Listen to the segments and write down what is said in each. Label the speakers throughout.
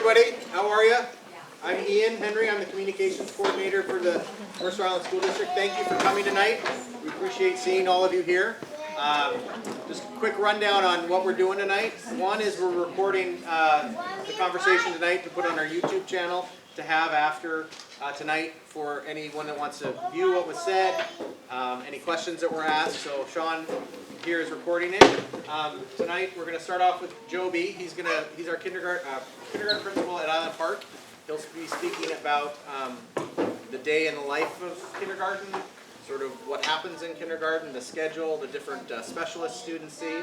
Speaker 1: everybody. How are you? I'm Ian Henry. I'm the communications coordinator for the Mercer Island School District. Thank you for coming tonight. We appreciate seeing all of you here. Just a quick rundown on what we're doing tonight. One is we're recording the conversation tonight to put on our YouTube channel to have after tonight for anyone that wants to view what was said, any questions that were asked. So Sean here is recording it. Tonight we're going to start off with Joby. He's our kindergarten principal at Island Park. He'll be speaking about the day in the life of kindergarten, sort of what happens in kindergarten, the schedule, the different specialist students see.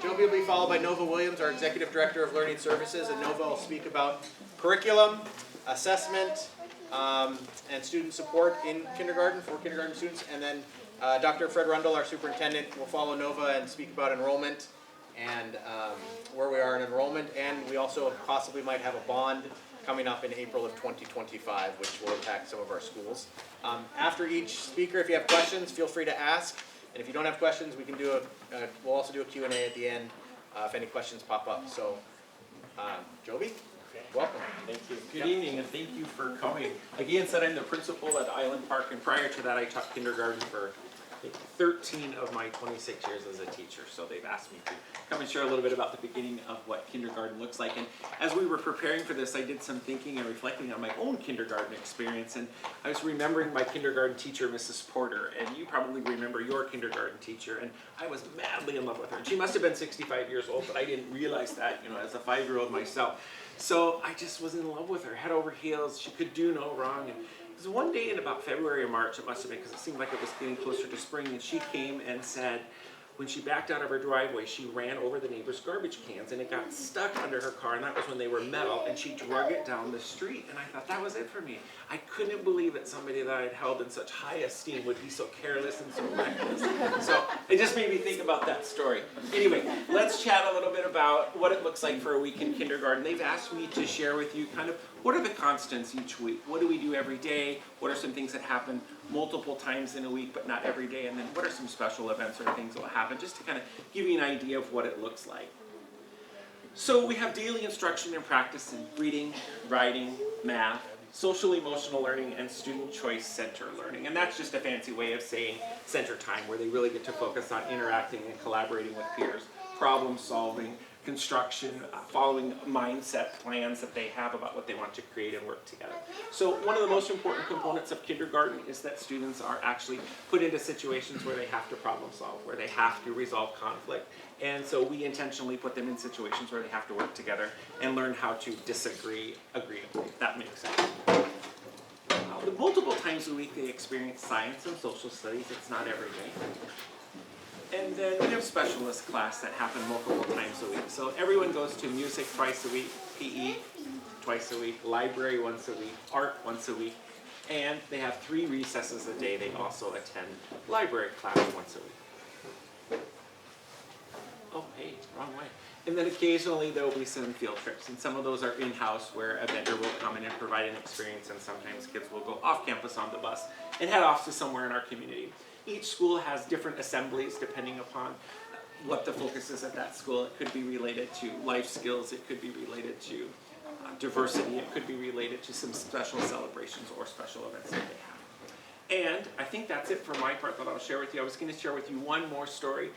Speaker 1: Joby will be followed by Nova Williams, our Executive Director of Learning Services, and Nova will speak about curriculum, assessment, and student support in kindergarten for kindergarten students. And then Dr. Fred Rundle, our superintendent, will follow Nova and speak about enrollment and where we are in enrollment. And we also possibly might have a bond coming up in April of 2025, which will impact some of our schools. After each speaker, if you have questions, feel free to ask. And if you don't have questions, we can do we'll also do a Q&A at the end if any questions pop up. So, Joby, welcome.
Speaker 2: Thank you. Good evening, and thank you for coming. Like Ian said, I'm the principal at Island Park, and prior to that, I taught kindergarten for 13 of my 26 years as a teacher. So they've asked me to come and share a little bit about the beginning of what kindergarten looks like. And as we were preparing for this, I did some thinking and reflecting on my own kindergarten experience. And I was remembering my kindergarten teacher, Mrs. Porter, and you probably remember your kindergarten teacher. And I was madly in love with her. And she must have been 65 years old, but I didn't realize that, as a 5-year-old myself. So I just was in love with her, head over heels. She could do no wrong. And it was one day in about February or March, it must have been, because it seemed like it was getting closer to spring, and she came and said, when she backed out of her driveway, she ran over the neighbor's garbage cans, and it got stuck under her car, and that was when they were metal, and she drug it down the street, and I thought, that was it for me. I couldn't believe that somebody that I had held in such high esteem would be so careless and so reckless. So it just made me think about that story. Anyway, let's chat a little bit about what it looks like for a week in kindergarten. They've asked me to share with you kind of what are the constants each week? What do we do every day? What are some things that happen multiple times in a week, but not every day? And then what are some special events or things that will happen, just to kind of give you an idea of what it looks like. So we have daily instruction and practice in reading, writing, math, social emotional learning, and student choice center learning. And that's just a fancy way of saying center time, where they really get to focus on interacting and collaborating with peers, problem solving, construction, following mindset plans that they have about what they want to create and work together. So one of the most important components of kindergarten is that students are actually put into situations where they have to problem solve, where they have to resolve conflict. And so we intentionally put them in situations where they have to work together and learn how to disagree agreeably, if that makes sense. The multiple times a week they experience science and social studies. It's not every day. And then we have specialist class that happen multiple times a week. So everyone goes to music twice a week, PE twice a week, library once a week, art once a week, and they have 3 recesses a day. They also attend library class once a week. Oh, hey, wrong way. And then occasionally there will be some field trips, and some of those are in-house, where a vendor will come in and provide an experience, and sometimes kids will go off campus on the bus and head off to somewhere in our community. Each school has different assemblies depending upon what the focus is at that school. It could be related to life skills, it could be related to diversity, it could be related to some special celebrations or special events that they have. And I think that's it for my part that I'll share with you. I was going to share with you one more story.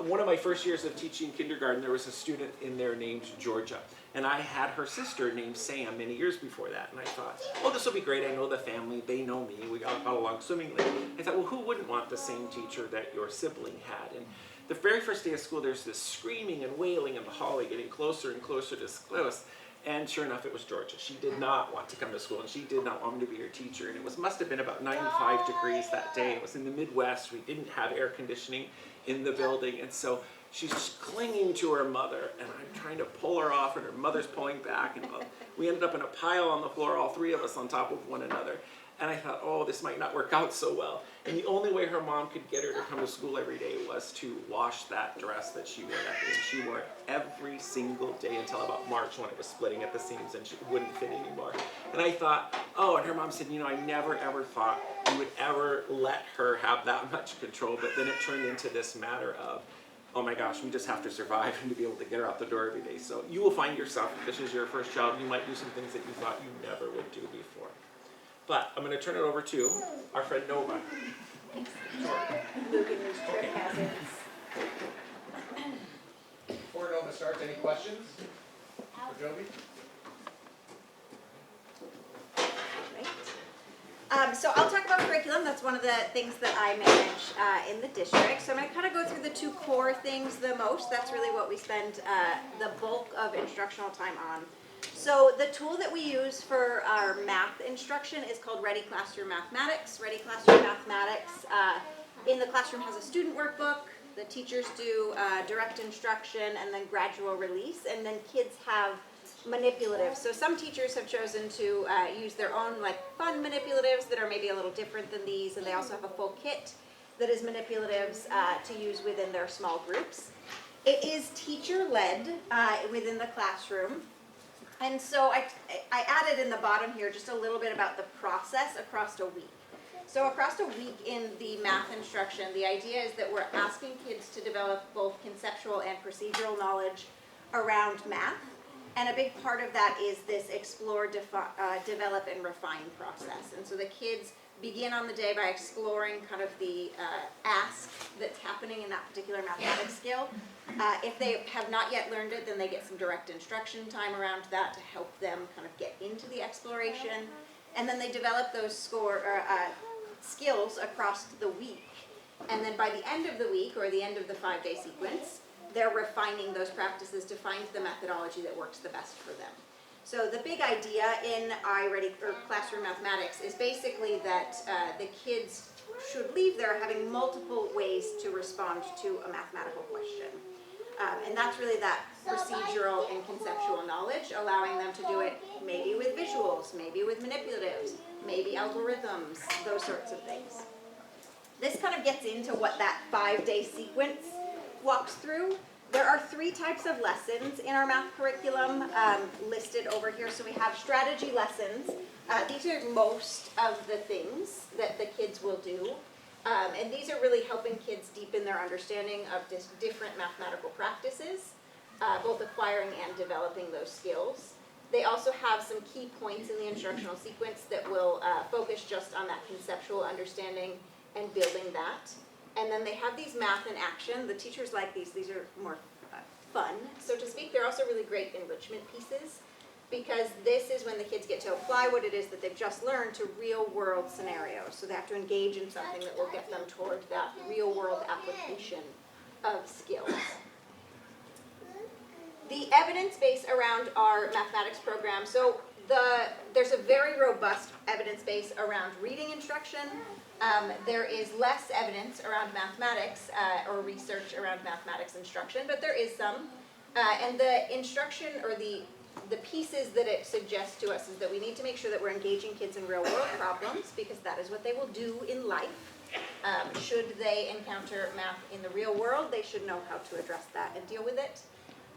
Speaker 2: One of my first years of teaching kindergarten, there was a student in there named Georgia. And I had her sister named Sam many years before that. And I thought, oh, this will be great. I know the family. They know me. We got along swimmingly. I thought, well, who wouldn't want the same teacher that your sibling had? And the very first day of school, there's this screaming and wailing in the hallway, getting closer and closer to close. And sure enough, it was Georgia. She did not want to come to school, and she did not want me to be her teacher. And it must have been about 95 degrees that day. It was in the Midwest. We didn't have air conditioning in the building, and so she's clinging to her mother, and I'm trying to pull her off, and her mother's pulling back, and we ended up in a pile on the floor, all 3 of us on top of one another. And I thought, oh, this might not work out so well. And the only way her mom could get her to come to school every day was to wash that dress that she wore that day. And she wore it every single day until about March, when it was splitting at the seams and she wouldn't fit anymore. And I thought, oh, and her mom said, I never ever thought you would ever let her have that much control. But then it turned into this matter of, oh my gosh, we just have to survive and to be able to get her out the door every day. So you will find yourself, if this is your first child, you might do some things that you thought you never would do before. But I'm going to turn it over to our friend Nova.
Speaker 3: Luke and his trip hazards.
Speaker 1: Before Nova starts, any questions for Joby?
Speaker 3: So I'll talk about curriculum. That's one of the things that I manage in the district. So I'm going to kind of go through the two core things the most. That's really what we spend the bulk of instructional time on. So the tool that we use for our math instruction is called Ready Classroom Mathematics. Ready Classroom Mathematics in the classroom has a student workbook. The teachers do direct instruction and then gradual release, and then kids have manipulatives. So some teachers have chosen to use their own like fun manipulatives that are maybe a little different than these, and they also have a full kit that is manipulatives to use within their small groups. It is teacher-led within the classroom, and so I added in the bottom here just a little bit about the process across a week. So across a week in the math instruction, the idea is that we're asking kids to develop both conceptual and procedural knowledge around math. And a big part of that is this explore, develop, and refine process. And so the kids begin on the day by exploring kind of the ask that's happening in that particular mathematics skill. If they have not yet learned it, then they get some direct instruction time around that to help them kind of get into the exploration. And then they develop those skills across the week. And then by the end of the week, or the end of the 5-day sequence, they're refining those practices to find the methodology that works the best for them. So the big idea in Classroom Mathematics is basically that the kids should leave there having multiple ways to respond to a mathematical question. And that's really that procedural and conceptual knowledge, allowing them to do it maybe with visuals, maybe with manipulatives, maybe algorithms, those sorts of things. This kind of gets into what that 5-day sequence walks through. There are 3 types of lessons in our math curriculum listed over here. So we have strategy lessons. These are most of the things that the kids will do. And these are really helping kids deepen their understanding of different mathematical practices, both acquiring and developing those skills. They also have some key points in the instructional sequence that will focus just on that conceptual understanding and building that. And then they have these math in action. The teachers like these. These are more fun, so to speak. They're also really great enrichment pieces because this is when the kids get to apply what it is that they've just learned to real-world scenarios. So they have to engage in something that will get them toward that real-world application of skills. The evidence base around our mathematics program. So there's a very robust evidence base around reading instruction. There is less evidence around mathematics or research around mathematics instruction, but there is some. And the instruction or the pieces that it suggests to us is that we need to make sure that we're engaging kids in real world problems because that is what they will do in life. Should they encounter math in the real world, they should know how to address that and deal with it.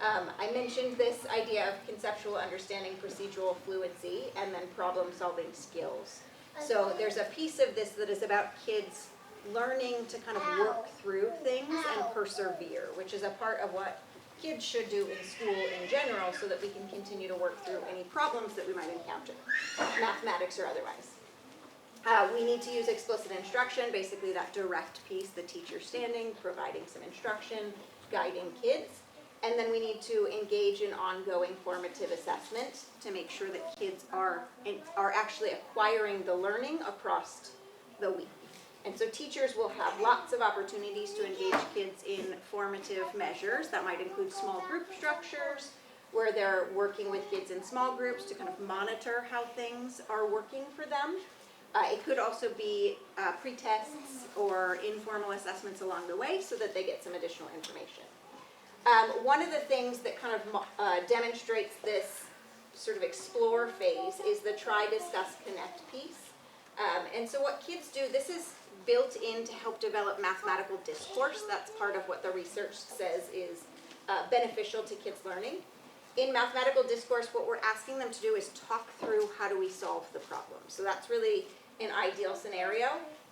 Speaker 3: I mentioned this idea of conceptual understanding, procedural fluency, and then problem-solving skills. So there's a piece of this that is about kids learning to kind of work through things and persevere, which is a part of what kids should do in school in general so that we can continue to work through any problems that we might encounter, mathematics or otherwise. We need to use explicit instruction, basically that direct piece, the teacher standing, providing some instruction, guiding kids. And then we need to engage in ongoing formative assessment to make sure that kids are actually acquiring the learning across the week. And so teachers will have lots of opportunities to engage kids in formative measures. That might include small group structures, where they're working with kids in small groups to kind of monitor how things are working for them. It could also be pre-tests or informal assessments along the way so that they get some additional information. One of the things that kind of demonstrates this sort of explore phase is the try, discuss, connect piece. And so what kids do, this is built in to help develop mathematical discourse. That's part of what the research says is beneficial to kids' learning. In mathematical discourse, what we're asking them to do is talk through how do we solve the problem. So that's really an ideal scenario.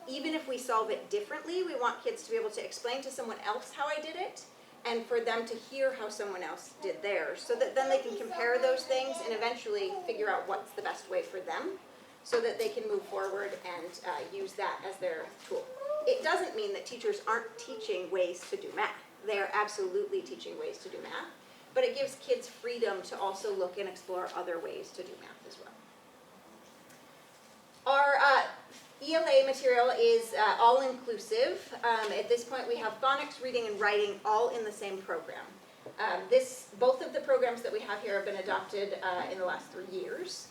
Speaker 3: Even if we solve it differently, we want kids to be able to explain to someone else how I did it, and for them to hear how someone else did theirs, so that then they can compare those things and eventually figure out what's the best way for them, so that they can move forward and use that as their tool. It doesn't mean that teachers aren't teaching ways to do math. They are absolutely teaching ways to do math, but it gives kids freedom to also look and explore other ways to do math as well. Our ELA material is all-inclusive. At this point, we have phonics, reading, and writing all in the same program. Both of the programs that we have here have been adopted in the last 3 years.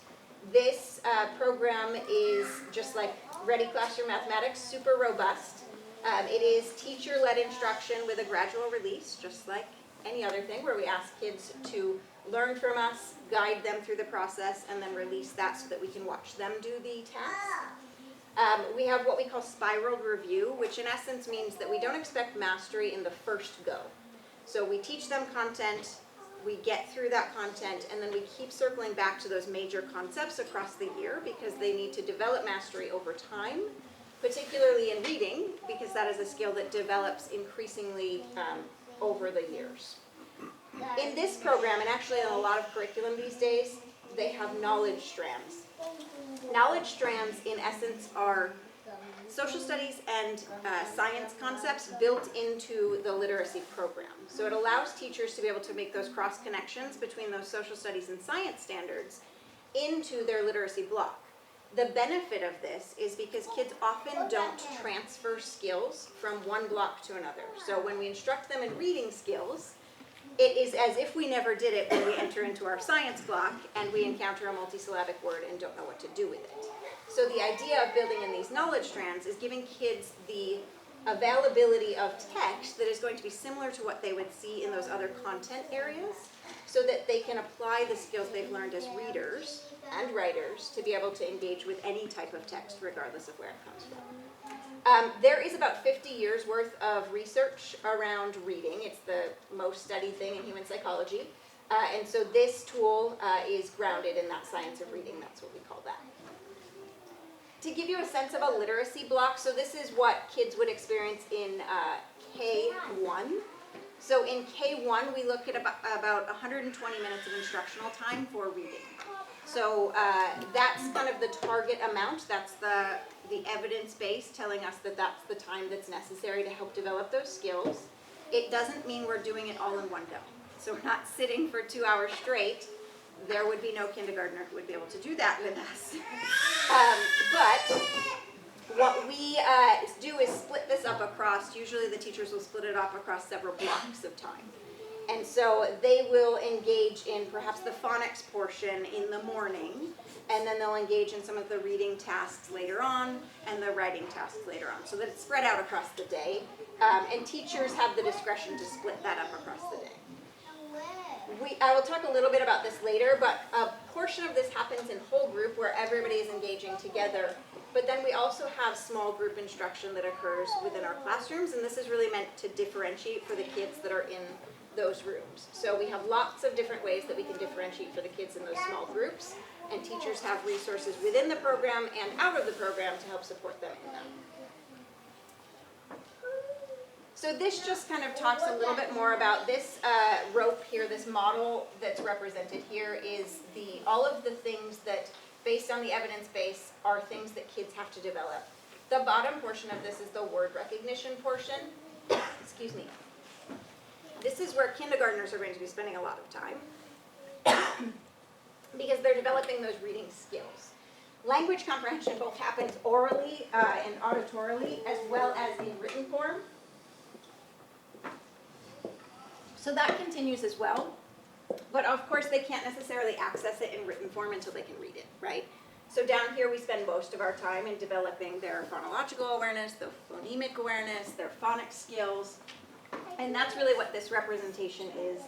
Speaker 3: This program is just like Ready Classroom Mathematics, super robust. It is teacher-led instruction with a gradual release, just like any other thing, where we ask kids to learn from us, guide them through the process, and then release that so that we can watch them do the task. We have what we call spiral review, which in essence means that we don't expect mastery in the first go. So we teach them content, we get through that content, and then we keep circling back to those major concepts across the year because they need to develop mastery over time, particularly in reading, because that is a skill that develops increasingly over the years. In this program, and actually in a lot of curriculum these days, they have knowledge strands. Knowledge strands, in essence, are social studies and science concepts built into the literacy program. So it allows teachers to be able to make those cross connections between those social studies and science standards into their literacy block. The benefit of this is because kids often don't transfer skills from one block to another. So when we instruct them in reading skills, it is as if we never did it when we enter into our science block and we encounter a multisyllabic word and don't know what to do with it. So the idea of building in these knowledge strands is giving kids the availability of text that is going to be similar to what they would see in those other content areas, so that they can apply the skills they've learned as readers and writers to be able to engage with any type of text, regardless of where it comes from. There is about 50 years worth of research around reading. It's the most studied thing in human psychology. And so this tool is grounded in that science of reading. That's what we call that. To give you a sense of a literacy block, so this is what kids would experience in K1. So in K1, we look at about 120 minutes of instructional time for reading. So that's kind of the target amount. That's the evidence base telling us that that's the time that's necessary to help develop those skills. It doesn't mean we're doing it all in one go. So we're not sitting for 2 hours straight. There would be no kindergartner who would be able to do that with us. But what we do is split this up across, usually the teachers will split it up across several blocks of time. And so they will engage in perhaps the phonics portion in the morning, and then they'll engage in some of the reading tasks later on and the writing tasks later on, so that it's spread out across the day. And teachers have the discretion to split that up across the day. I will talk a little bit about this later, but a portion of this happens in whole group where everybody is engaging together. But then we also have small group instruction that occurs within our classrooms, and this is really meant to differentiate for the kids that are in those rooms. So we have lots of different ways that we can differentiate for the kids in those small groups, and teachers have resources within the program and out of the program to help support them in them. So this just kind of talks a little bit more about this rope here, this model that's represented here is all of the things that, based on the evidence base, are things that kids have to develop. The bottom portion of this is the word recognition portion. Excuse me. This is where kindergartners are going to be spending a lot of time because they're developing those reading skills. Language comprehension both happens orally and auditorily as well as in written form. So that continues as well, but of course they can't necessarily access it in written form until they can read it, right? So down here we spend most of our time in developing their phonological awareness, their phonemic awareness, their phonics skills, and that's really what this representation is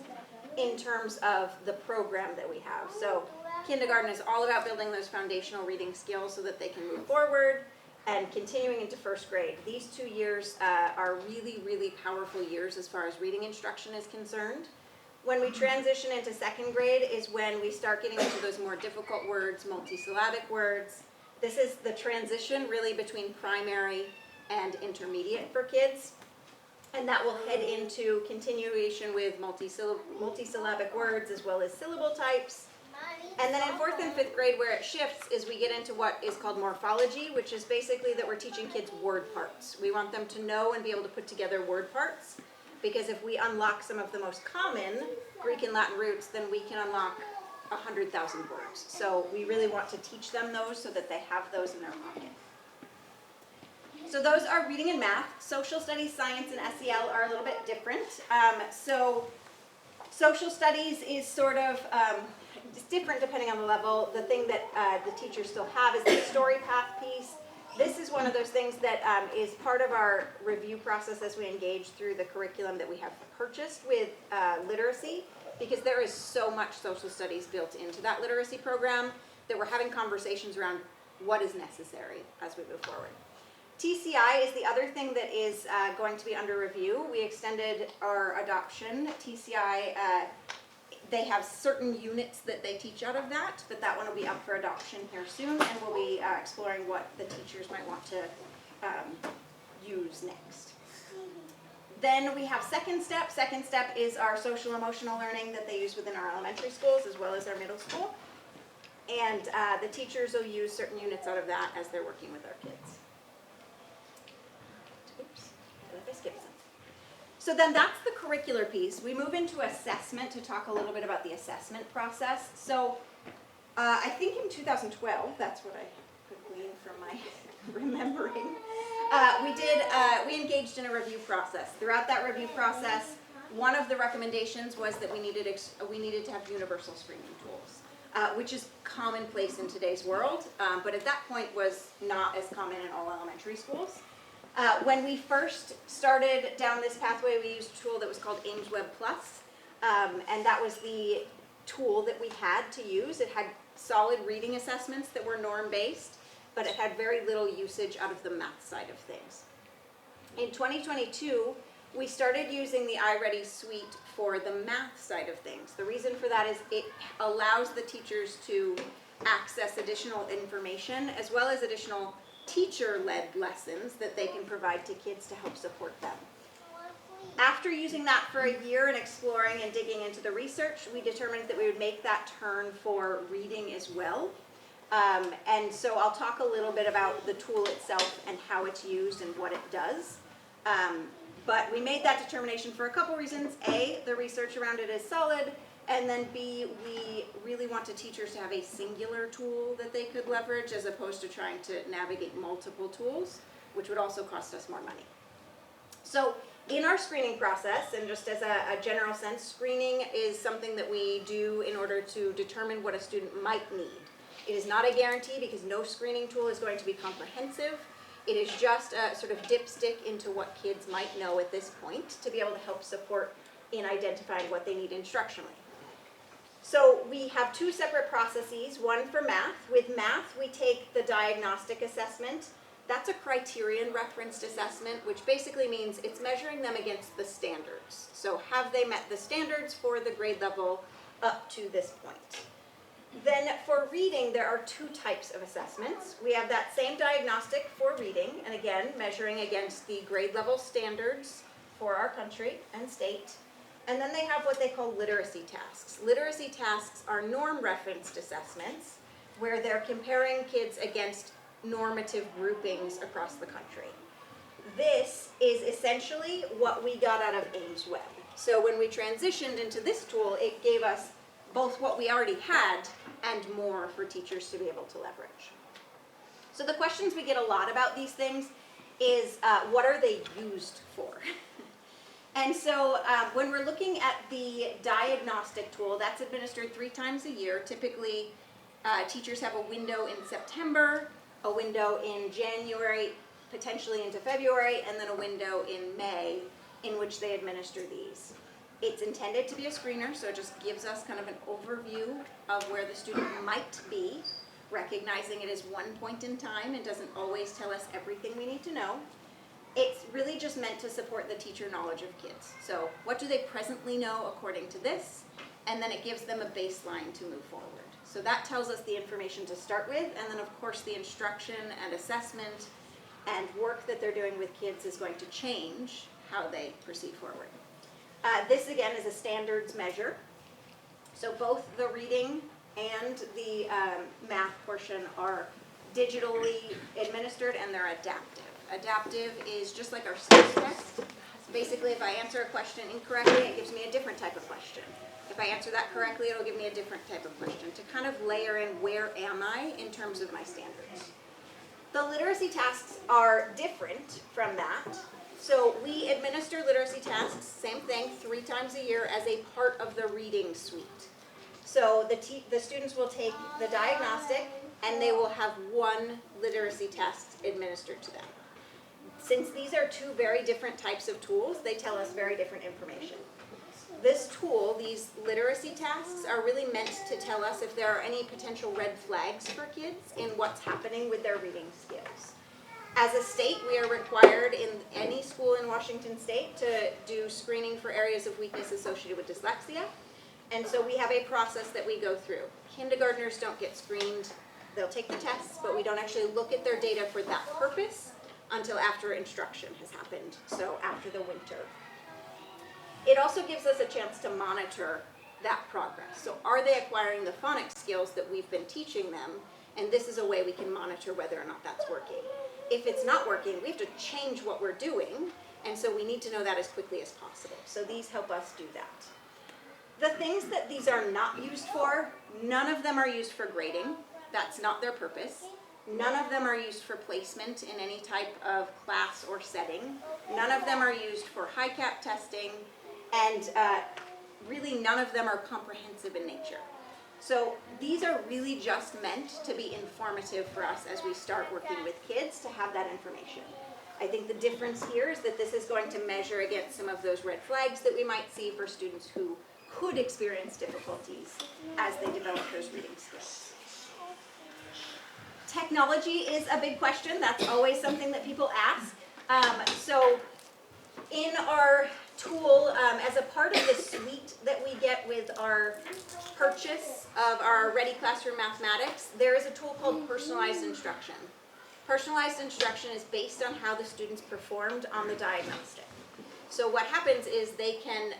Speaker 3: in terms of the program that we have. So kindergarten is all about building those foundational reading skills so that they can move forward. And continuing into first grade, these 2 years are really, really powerful years as far as reading instruction is concerned. When we transition into second grade is when we start getting into those more difficult words, multisyllabic words. This is the transition really between primary and intermediate for kids. And that will head into continuation with multisyllabic words as well as syllable types. And then in 4th and 5th grade, where it shifts is we get into what is called morphology, which is basically that we're teaching kids word parts. We want them to know and be able to put together word parts, because if we unlock some of the most common Greek and Latin roots, then we can unlock 100,000 words. So we really want to teach them those so that they have those in their pocket. So those are reading and math. Social studies, science, and SEL are a little bit different. So social studies is sort of it's different depending on the level. The thing that the teachers still have is the story path piece. This is one of those things that is part of our review process as we engage through the curriculum that we have purchased with literacy, because there is so much social studies built into that literacy program that we're having conversations around what is necessary as we move forward. TCI is the other thing that is going to be under review. We extended our adoption. TCI, they have certain units that they teach out of that, but that one will be up for adoption here soon, and we'll be exploring what the teachers might want to use next. Then we have second step. Second step is our social emotional learning that they use within our elementary schools as well as our middle school. And the teachers will use certain units out of that as they're working with our kids. Oops, I skipped some. So then that's the curricular piece. We move into assessment to talk a little bit about the assessment process. So I think in 2012, that's what I could glean from my remembering, we engaged in a review process. Throughout that review process, one of the recommendations was that we needed to have universal screening tools, which is commonplace in today's world, but at that point was not as common in all elementary schools. When we first started down this pathway, we used a tool that was called Ames Web Plus, and that was the tool that we had to use. It had solid reading assessments that were norm-based, but it had very little usage out of the math side of things. In 2022, we started using the iReady suite for the math side of things. The reason for that is it allows the teachers to access additional information as well as additional teacher-led lessons that they can provide to kids to help support them. After using that for a year and exploring and digging into the research, we determined that we would make that turn for reading as well. And so I'll talk a little bit about the tool itself and how it's used and what it does. But we made that determination for a couple reasons. A, the research around it is solid, and then B, we really wanted teachers to have a singular tool that they could leverage as opposed to trying to navigate multiple tools, which would also cost us more money. So in our screening process, and just as a general sense, screening is something that we do in order to determine what a student might need. It is not a guarantee because no screening tool is going to be comprehensive. It is just a sort of dipstick into what kids might know at this point to be able to help support in identifying what they need instructionally. So we have two separate processes, one for math. With math, we take the diagnostic assessment. That's a criterion referenced assessment, which basically means it's measuring them against the standards. So have they met the standards for the grade level up to this point? Then for reading, there are two types of assessments. We have that same diagnostic for reading, and again, measuring against the grade level standards for our country and state. And then they have what they call literacy tasks. Literacy tasks are norm-referenced assessments where they're comparing kids against normative groupings across the country. This is essentially what we got out of Ames Web. So when we transitioned into this tool, it gave us both what we already had and more for teachers to be able to leverage. So the questions we get a lot about these things is what are they used for? And so when we're looking at the diagnostic tool, that's administered 3 times a year. Typically, teachers have a window in September, a window in January, potentially into February, and then a window in May in which they administer these. It's intended to be a screener, so it just gives us kind of an overview of where the student might be, recognizing it is one point in time and doesn't always tell us everything we need to know. It's really just meant to support the teacher knowledge of kids. So what do they presently know according to this? And then it gives them a baseline to move forward. So that tells us the information to start with, and then of course the instruction and assessment and work that they're doing with kids is going to change how they proceed forward. This again is a standards measure. So both the reading and the math portion are digitally administered and they're adaptive. Adaptive is just like our skills test. Basically, if I answer a question incorrectly, it gives me a different type of question. If I answer that correctly, it'll give me a different type of question to kind of layer in where am I in terms of my standards. The literacy tasks are different from that. So we administer literacy tasks, same thing, 3 times a year as a part of the reading suite. So the students will take the diagnostic and they will have 1 literacy test administered to them. Since these are 2 very different types of tools, they tell us very different information. This tool, these literacy tasks, are really meant to tell us if there are any potential red flags for kids in what's happening with their reading skills. As a state, we are required in any school in Washington State to do screening for areas of weakness associated with dyslexia. And so we have a process that we go through. Kindergartners don't get screened. They'll take the tests, but we don't actually look at their data for that purpose until after instruction has happened, so after the winter. It also gives us a chance to monitor that progress. So are they acquiring the phonics skills that we've been teaching them? And this is a way we can monitor whether or not that's working. If it's not working, we have to change what we're doing, and so we need to know that as quickly as possible. So these help us do that. The things that these are not used for, none of them are used for grading. That's not their purpose. None of them are used for placement in any type of class or setting. None of them are used for high cap testing, and really none of them are comprehensive in nature. So these are really just meant to be informative for us as we start working with kids to have that information. I think the difference here is that this is going to measure against some of those red flags that we might see for students who could experience difficulties as they develop those reading skills. Technology is a big question. That's always something that people ask. So in our tool, as a part of the suite that we get with our purchase of our Ready Classroom Mathematics, there is a tool called Personalized Instruction. Personalized instruction is based on how the students performed on the diagnostic. So what happens is they can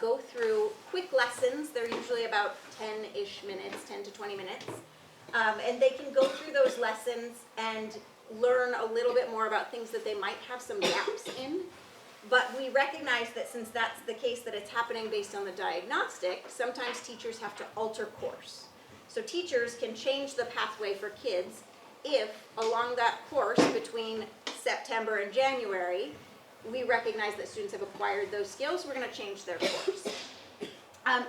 Speaker 3: go through quick lessons. They're usually about 10-ish minutes, 10 to 20 minutes. And they can go through those lessons and learn a little bit more about things that they might have some gaps in. But we recognize that since that's the case, that it's happening based on the diagnostic, sometimes teachers have to alter course. So teachers can change the pathway for kids if along that course between September and January, we recognize that students have acquired those skills, we're going to change their course.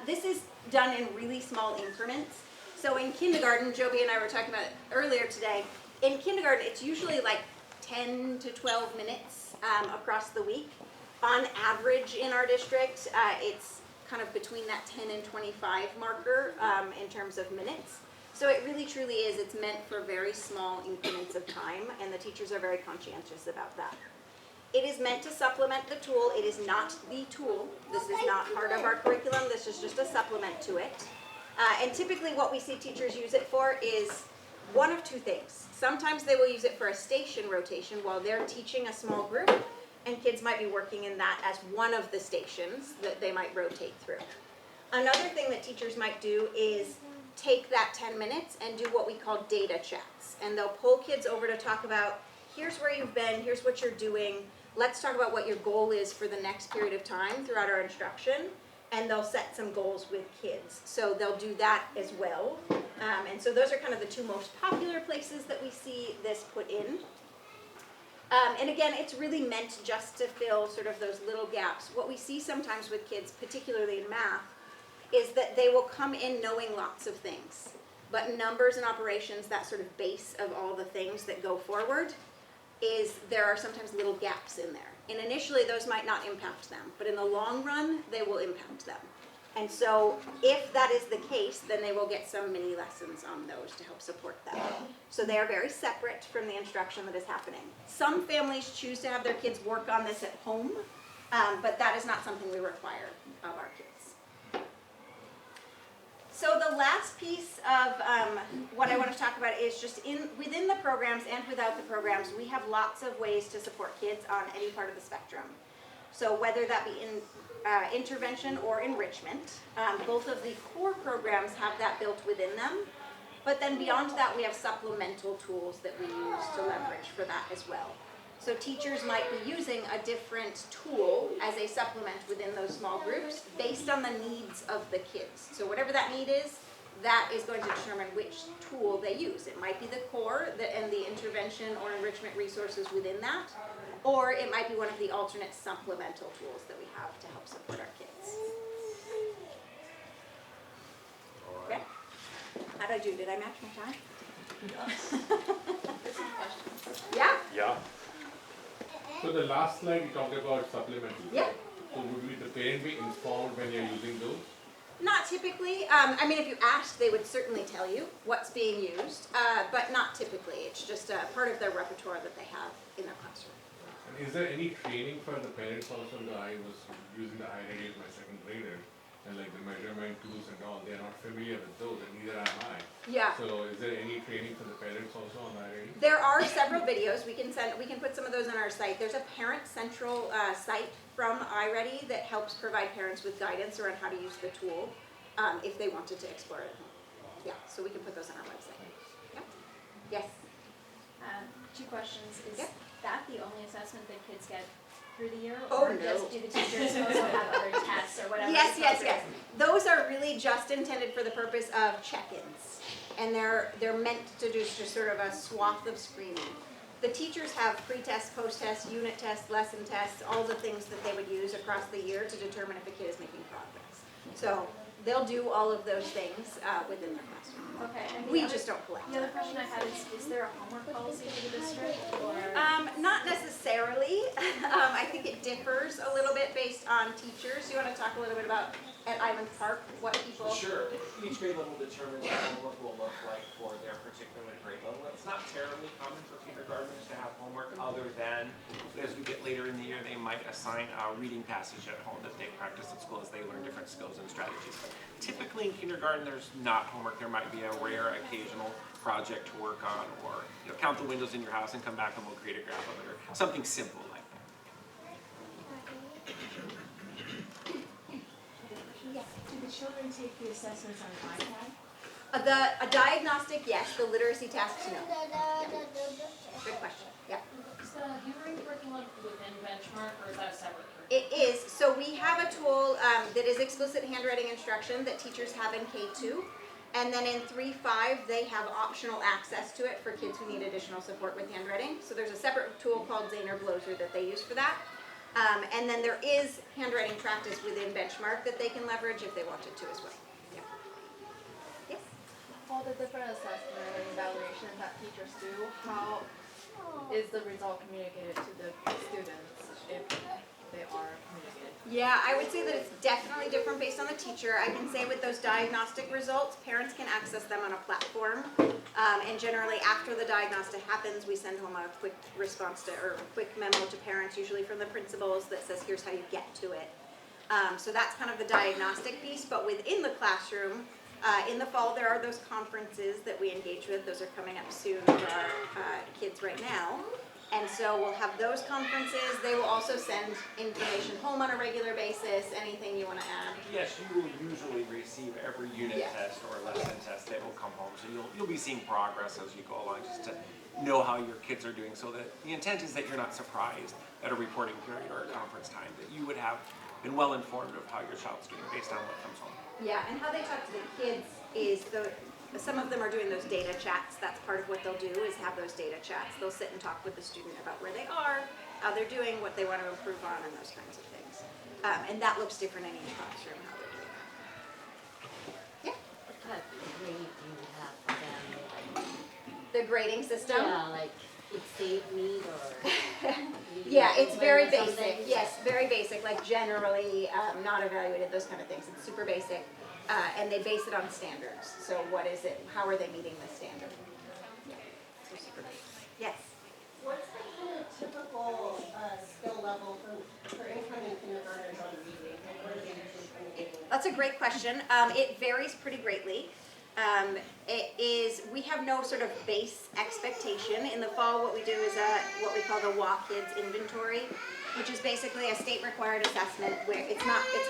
Speaker 3: This is done in really small increments. So in kindergarten, Joby and I were talking about it earlier today, in kindergarten it's usually like 10 to 12 minutes across the week. On average in our district, it's kind of between that 10 and 25 marker in terms of minutes. So it really truly is, it's meant for very small increments of time, and the teachers are very conscientious about that. It is meant to supplement the tool. It is not the tool. This is not part of our curriculum. This is just a supplement to it. And typically what we see teachers use it for is one of 2 things. Sometimes they will use it for a station rotation while they're teaching a small group, and kids might be working in that as one of the stations that they might rotate through. Another thing that teachers might do is take that 10 minutes and do what we call data chats. And they'll pull kids over to talk about, here's where you've been, here's what you're doing, let's talk about what your goal is for the next period of time throughout our instruction, and they'll set some goals with kids. So they'll do that as well. And so those are kind of the 2 most popular places that we see this put in. And again, it's really meant just to fill sort of those little gaps. What we see sometimes with kids, particularly in math, is that they will come in knowing lots of things. But numbers and operations, that sort of base of all the things that go forward, is there are sometimes little gaps in there. And initially those might not impact them, but in the long run, they will impact them. And so if that is the case, then they will get some mini lessons on those to help support them. So they are very separate from the instruction that is happening. Some families choose to have their kids work on this at home, but that is not something we require of our kids. So the last piece of what I want to talk about is just within the programs and without the programs, we have lots of ways to support kids on any part of the spectrum. So whether that be in intervention or enrichment, both of the core programs have that built within them. But then beyond that, we have supplemental tools that we use to leverage for that as well. So teachers might be using a different tool as a supplement within those small groups based on the needs of the kids. So whatever that need is, that is going to determine which tool they use. It might be the core and the intervention or enrichment resources within that, or it might be one of the alternate supplemental tools that we have to help support our kids. Okay. How'd I do? Did I match my time? Yeah?
Speaker 2: Yeah.
Speaker 4: So the last slide you talked about supplemental.
Speaker 3: Yeah.
Speaker 4: So would the parent be informed when you're using those?
Speaker 3: Not typically. I mean, if you asked, they would certainly tell you what's being used, but not typically. It's just a part of their repertoire that they have in their classroom.
Speaker 4: And is there any training for the parents also? I was using the iReady with my second grader, and like the measurement tools and all, they're not familiar with those, and neither am I.
Speaker 3: Yeah.
Speaker 4: So is there any training for the parents also on iReady?
Speaker 3: There are several videos. We can put some of those on our site. There's a parent central site from iReady that helps provide parents with guidance around how to use the tool if they wanted to explore it at home. Yeah, so we can put those on our website. Yeah. Yes.
Speaker 5: Two questions. Is
Speaker 3: Yep.
Speaker 5: that the only assessment that kids get through the year?
Speaker 3: Oh,
Speaker 5: or
Speaker 3: no.
Speaker 5: do the teachers also have other tests or whatever?
Speaker 3: Yes,
Speaker 5: to
Speaker 3: yes,
Speaker 5: go
Speaker 3: yes.
Speaker 5: through?
Speaker 3: Those are really just intended for the purpose of check-ins. And they're meant to do just sort of a swath of screening. The teachers have pre-tests, post-tests, unit tests, lesson tests, all the things that they would use across the year to determine if a kid is making progress. So they'll do all of those things within their classroom.
Speaker 5: Okay. And
Speaker 3: We just don't collect.
Speaker 5: The other question I had is there a homework policy for the district or?
Speaker 3: Not necessarily. I think it differs a little bit based on teachers. You want to talk a little bit about at Island Park what people?
Speaker 2: Sure. Each grade level determines what homework will look like for their particular grade level. It's not terribly common for kindergartners to have homework other than as we get later in the year, they might assign a reading passage at home that they practice at school as they learn different skills and strategies. Typically in kindergarten, there's not homework. There might be a rare occasional project to work on, or count the windows in your house and come back and we'll create a graph of it, or something simple like that.
Speaker 6: Do the children take the assessments on an iPad?
Speaker 3: A diagnostic, yes. The literacy tasks, no. Yeah. Good question. Yeah.
Speaker 7: Is the handwriting curriculum within Benchmark, or is that separate?
Speaker 3: It is. So we have a tool that is explicit handwriting instruction that teachers have in K2. And then in 3-5, they have optional access to it for kids who need additional support with handwriting. So there's a separate tool called Zaner Bloser that they use for that. And then there is handwriting practice within Benchmark that they can leverage if they wanted to as well. Yeah. Yes?
Speaker 8: All the different assessment and evaluations that teachers do, how is the result communicated to the students if they are communicated?
Speaker 3: Yeah, I would say that it's definitely different based on the teacher. I can say with those diagnostic results, parents can access them on a platform. And generally after the diagnostic happens, we send home a quick response or a quick memo to parents, usually from the principals, that says, here's how you get to it. So that's kind of the diagnostic piece, but within the classroom, in the fall, there are those conferences that we engage with. Those are coming up soon for our kids right now. And so we'll have those conferences. They will also send information home on a regular basis. Anything you want to add?
Speaker 2: Yes, you will usually receive every unit test or lesson test that will come home. So you'll be seeing progress as you go along, just to know how your kids are doing. So that the intent is that you're not surprised at a reporting period or a conference time, that you would have been well informed of how your child's doing based on what comes home.
Speaker 3: Yeah, and how they talk to the kids is some of them are doing those data chats. That's part of what they'll do, is have those data chats. They'll sit and talk with the student about where they are, how they're doing, what they want to improve on, and those kinds of things. And that looks different in each classroom, how they're doing that. Yeah?
Speaker 9: What kind of grade do you have for them?
Speaker 3: The grading system?
Speaker 9: Yeah, like it's safe, meat, or?
Speaker 3: Yeah, it's very
Speaker 9: or
Speaker 3: basic.
Speaker 9: something?
Speaker 3: Yes, very basic, like generally not evaluated, those kind of things. It's super basic. And they base it on standards. So what is it? How are they meeting the standard? Yeah, so super basic. Yes?
Speaker 6: What's the kind of typical skill level for incoming kindergartners on reading? And what are they usually communicating?
Speaker 3: That's a great question. It varies pretty greatly. We have no sort of base expectation. In the fall, what we do is what we call the WA Kids inventory. which is basically a state required assessment where it's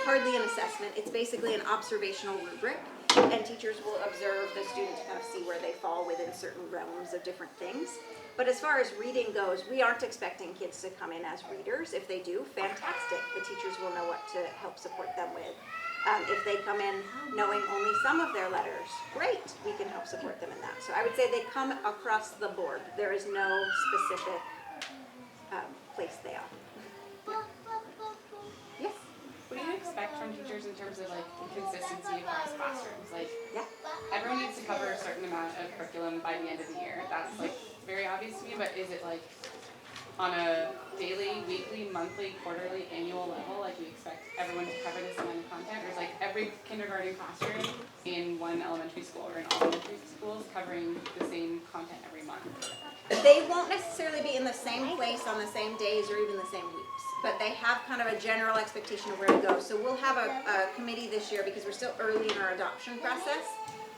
Speaker 3: hardly an assessment, it's basically an observational rubric. And teachers will observe the student to kind of see where they fall within certain realms of different things. But as far as reading goes, we aren't expecting kids to come in as readers. If they do, fantastic. The teachers will know what to help support them with. If they come in knowing only some of their letters, great, we can help support them in that. So I would say they come across the board. There is no specific place they are. Yes?
Speaker 5: What do you expect from teachers in terms of like consistency across classrooms? Like,
Speaker 3: Yeah.
Speaker 5: everyone needs to cover a certain amount of curriculum by the end of the year. That's like very obvious to me, but is it like on a daily, weekly, monthly, quarterly, annual level, like we expect everyone to cover this amount of content? Or is like every kindergarten classroom in one elementary school or in all elementary schools covering the same content every month?
Speaker 3: They won't necessarily be in the same place on the same days or even the same weeks, but they have kind of a general expectation of where to go. So we'll have a committee this year, because we're still early in our adoption process,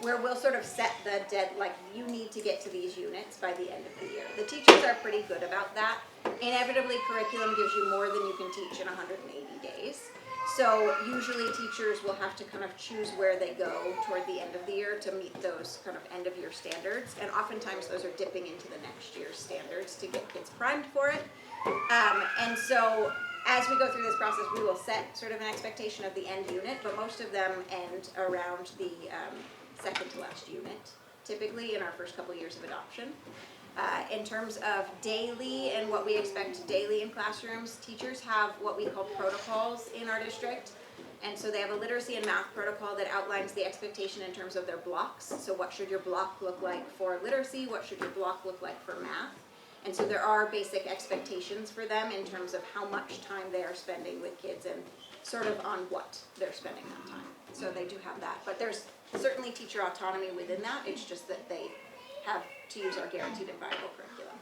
Speaker 3: where we'll sort of set the like you need to get to these units by the end of the year. The teachers are pretty good about that. Inevitably, curriculum gives you more than you can teach in 180 days. So usually teachers will have to kind of choose where they go toward the end of the year to meet those kind of end of year standards. And oftentimes those are dipping into the next year's standards to get kids primed for it. And so as we go through this process, we will set sort of an expectation of the end unit, but most of them end around the second to last unit, typically in our first couple years of adoption. In terms of daily and what we expect daily in classrooms, teachers have what we call protocols in our district. And so they have a literacy and math protocol that outlines the expectation in terms of their blocks. So what should your block look like for literacy? What should your block look like for math? And so there are basic expectations for them in terms of how much time they are spending with kids and sort of on what they're spending that time. So they do have that. But there's certainly teacher autonomy within that. It's just that they have to use our guaranteed and viable curriculum.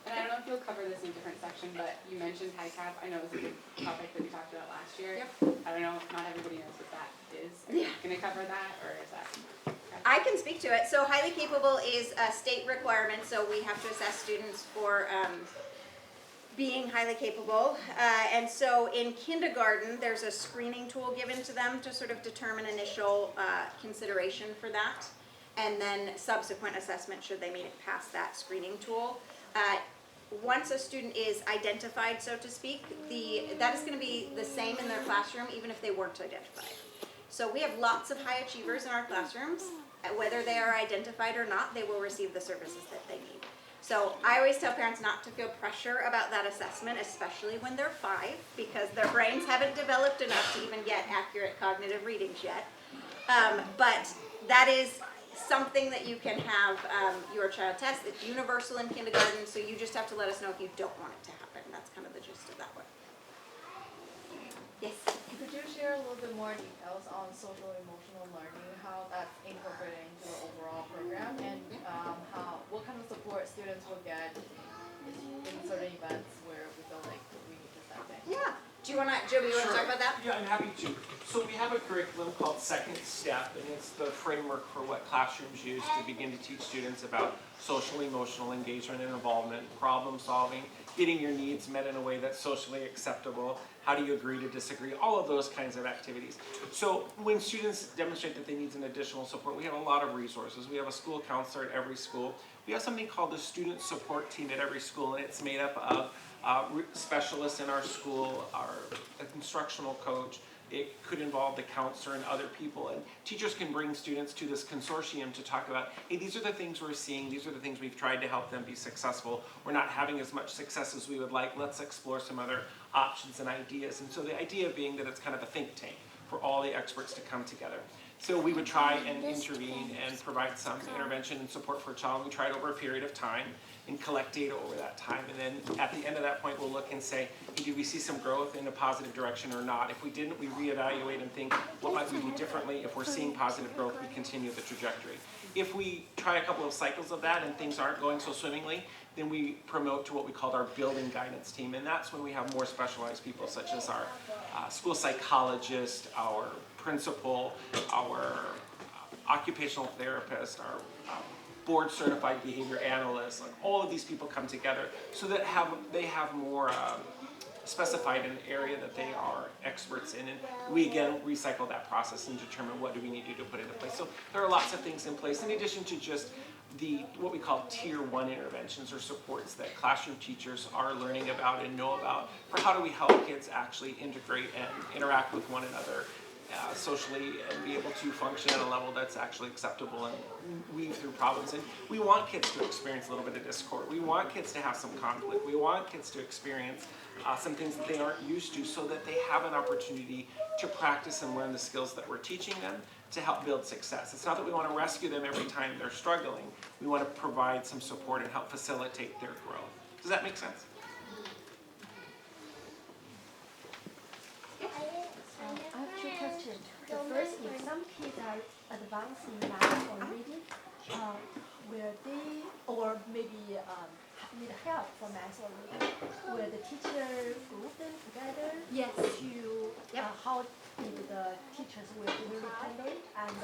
Speaker 5: And I don't know if you'll cover this in a different section, but you mentioned high cap. I know it was a big topic that we talked about last year.
Speaker 3: Yep.
Speaker 5: I don't know, not everybody knows what that is. Are you gonna cover that, or is that?
Speaker 3: I can speak to it. So highly capable is a state requirement, so we have to assess students for being highly capable. And so in kindergarten, there's a screening tool given to them to sort of determine initial consideration for that. And then subsequent assessment should they meet it past that screening tool. Once a student is identified, so to speak, that is going to be the same in their classroom even if they weren't identified. So we have lots of high achievers in our classrooms. Whether they are identified or not, they will receive the services that they need. So I always tell parents not to feel pressure about that assessment, especially when they're 5, because their brains haven't developed enough to even get accurate cognitive readings yet. But that is something that you can have your child test. It's universal in kindergarten, so you just have to let us know if you don't want it to happen. That's kind of the gist of that one. Yes?
Speaker 8: Could you share a little bit more details on social emotional learning, how that's incorporated into the overall program, and what kind of support students will get in certain events where we feel like we need to step in?
Speaker 3: Yeah. Do you want to, Joby, you want to talk about that?
Speaker 2: Yeah, I'm happy to. So we have a curriculum called Second Step, and it's the framework for what classrooms use to begin to teach students about social emotional engagement and involvement, problem solving, getting your needs met in a way that's socially acceptable, how do you agree to disagree, all of those kinds of activities. So when students demonstrate that they need some additional support, we have a lot of resources. We have a school counselor at every school. We have something called the student support team at every school, and it's made up of specialists in our school, our instructional coach. It could involve the counselor and other people, and teachers can bring students to this consortium to talk about, hey, these are the things we're seeing, these are the things we've tried to help them be successful. We're not having as much success as we would like. Let's explore some other options and ideas. And so the idea being that it's kind of a think tank for all the experts to come together. So we would try and intervene and provide some intervention and support for a child. We tried over a period of time and collect data over that time. And then at the end of that point, we'll look and say, hey, did we see some growth in a positive direction or not? If we didn't, we reevaluate and think, what might we do differently? If we're seeing positive growth, we continue the trajectory. If we try a couple of cycles of that and things aren't going so swimmingly, then we promote to what we call our building guidance team. And that's when we have more specialized people, such as our school psychologist, our principal, our occupational therapist, our board certified behavior analysts. Like all of these people come together so that they have more specified an area that they are experts in, and we again recycle that process and determine what do we need to do to put into place. So there are lots of things in place in addition to just what we call tier 1 interventions or supports that classroom teachers are learning about and know about for how do we help kids actually integrate and interact with one another socially and be able to function at a level that's actually acceptable and weave through problems. And we want kids to experience a little bit of discord. We want kids to have some conflict. We want kids to experience some things that they aren't used to so that they have an opportunity to practice and learn the skills that we're teaching them to help build success. It's not that we want to rescue them every time they're struggling. We want to provide some support and help facilitate their growth. Does that make sense?
Speaker 10: I have two questions. The first, if some kids are advanced in math or reading, will they, or maybe need help for math or reading, will the teacher group them together?
Speaker 3: Yes.
Speaker 10: To how did the teachers will really handle it, and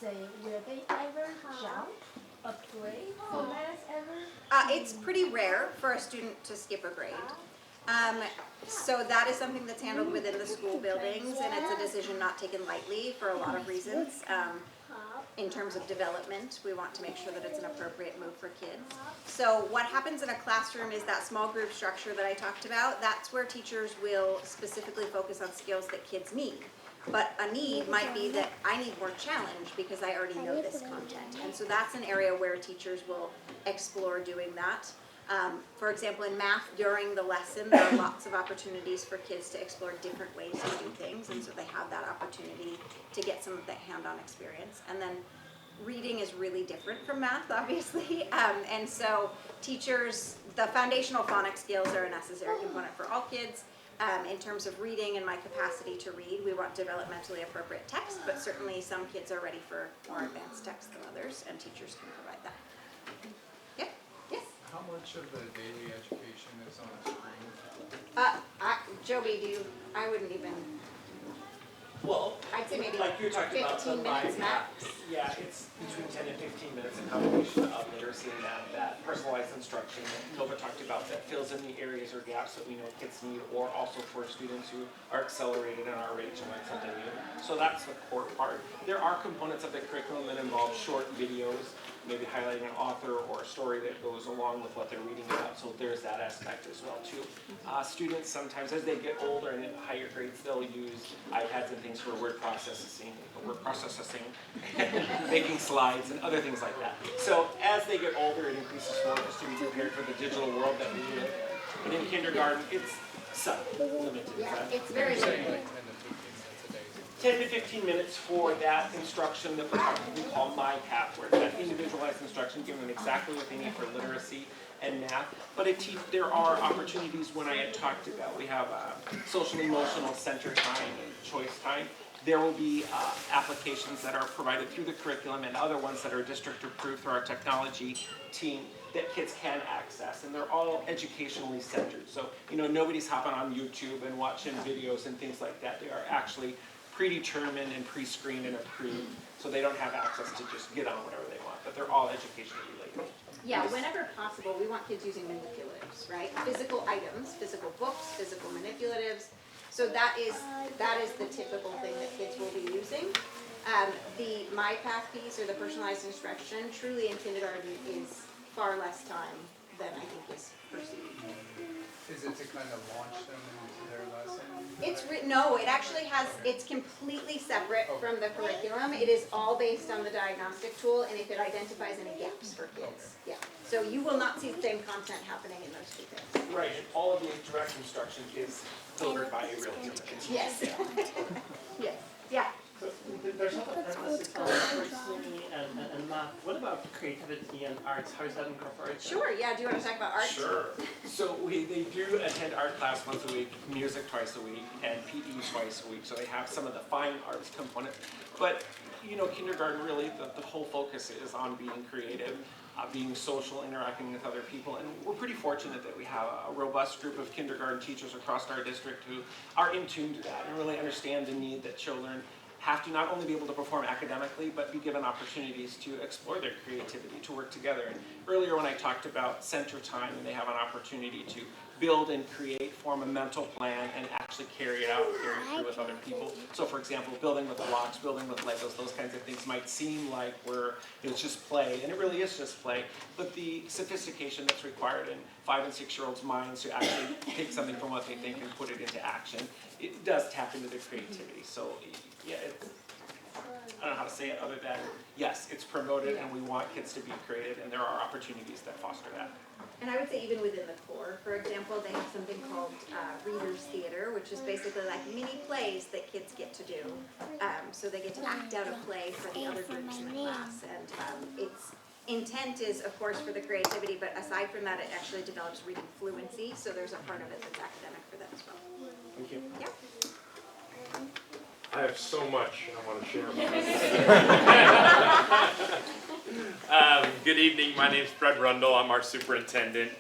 Speaker 10: say, will they ever jump a grade for math ever?
Speaker 3: It's pretty rare for a student to skip a grade. So that is something that's handled within the school buildings, and it's a decision not taken lightly for a lot of reasons. In terms of development, we want to make sure that it's an appropriate move for kids. So what happens in a classroom is that small group structure that I talked about, that's where teachers will specifically focus on skills that kids need. But a need might be that I need more challenge because I already know this content. And so that's an area where teachers will explore doing that. For example, in math, during the lesson, there are lots of opportunities for kids to explore different ways to do things, and so they have that opportunity to get some of that hands-on experience. And then reading is really different from math, obviously, and so teachers, the foundational phonics skills are a necessary component for all kids. In terms of reading and my capacity to read, we want developmentally appropriate text, but certainly some kids are ready for more advanced text than others, and teachers can provide that. Yep. Yes?
Speaker 11: How much of the daily education is on a screen?
Speaker 3: Joby, I wouldn't even,
Speaker 2: Well,
Speaker 3: I'd say maybe
Speaker 2: like you talked about the
Speaker 3: 15 minutes
Speaker 2: MIPA.
Speaker 3: max.
Speaker 2: Yeah, it's between 10 and 15 minutes in combination of literacy and that personalized instruction that Nova talked about that fills in the areas or gaps that we know kids need, or also for students who are accelerated and are ready to learn something new. So that's the core part. There are components of the curriculum that involve short videos, maybe highlighting an author or a story that goes along with what they're reading about, so there's that aspect as well too. Students sometimes, as they get older and in higher grades, they'll use iPads and things for word processing, making slides and other things like that. So as they get older, it increases focus to be prepared for the digital world that we live in. And in kindergarten, it's limited.
Speaker 3: It's very limited.
Speaker 2: 10 to 15 minutes for that instruction that we call MIPA, where it's that individualized instruction, giving them exactly what they need for literacy and math. But there are opportunities when I had talked about, we have social emotional center time and choice time. There will be applications that are provided through the curriculum and other ones that are district approved through our technology team that kids can access, and they're all educationally centered. So, nobody's hopping on YouTube and watching videos and things like that. They are actually predetermined and pre-screened and approved, so they don't have access to just get on whatever they want, but they're all educationally related.
Speaker 3: Yeah, whenever possible, we want kids using manipulatives, right? Physical items, physical books, physical manipulatives. So that is the typical thing that kids will be using. The MyPath piece, or the personalized instruction, truly in kindergarten is far less time than I think is perceived.
Speaker 11: Is it to kind of launch them into their lesson?
Speaker 3: No, it actually it's completely separate from the curriculum. It is all based on the diagnostic tool, and if it identifies any gaps for kids. Yeah. So you will not see the same content happening in those two things.
Speaker 2: Right, and all of the direct instruction is delivered by a real human.
Speaker 3: Yes. Yes. Yeah.
Speaker 12: So there's other emphasis on literacy and math. What about creativity and arts? How is that incorporated?
Speaker 3: Sure, yeah. Do you want to talk about art?
Speaker 2: Sure. So they do attend art class once a week, music twice a week, and PE twice a week. So they have some of the fine arts component. But, kindergarten really, the whole focus is on being creative, being social, interacting with other people. And we're pretty fortunate that we have a robust group of kindergarten teachers across our district who are in tune to that and really understand the need that children have to not only be able to perform academically, but be given opportunities to explore their creativity, to work together. And earlier when I talked about center time, and they have an opportunity to
Speaker 12: build and create, form a mental plan, and actually carry it out, carry it through with other people. So for example, building with blocks, building with Legos, those kinds of things might seem like it's just play, and it really is just play, but the sophistication that's required in 5 and 6-year-olds' minds to actually take something from what they think and put it into action, it does tap into their creativity. So yeah, I don't know how to say it other than, yes, it's promoted and we want kids to be creative, and there are opportunities that foster that.
Speaker 3: And I would say even within the core, for example, they have something called Reader's Theater, which is basically like mini plays that kids get to do. So they get to act out a play for the other groups in the class. And its intent is, of course, for the creativity, but aside from that, it actually develops reading fluency. So there's a part of it that's academic for them as well.
Speaker 12: Thank you.
Speaker 3: Yeah.
Speaker 13: I have so much I want to share about this. Good evening, my name is Fred Rundle, I'm our superintendent.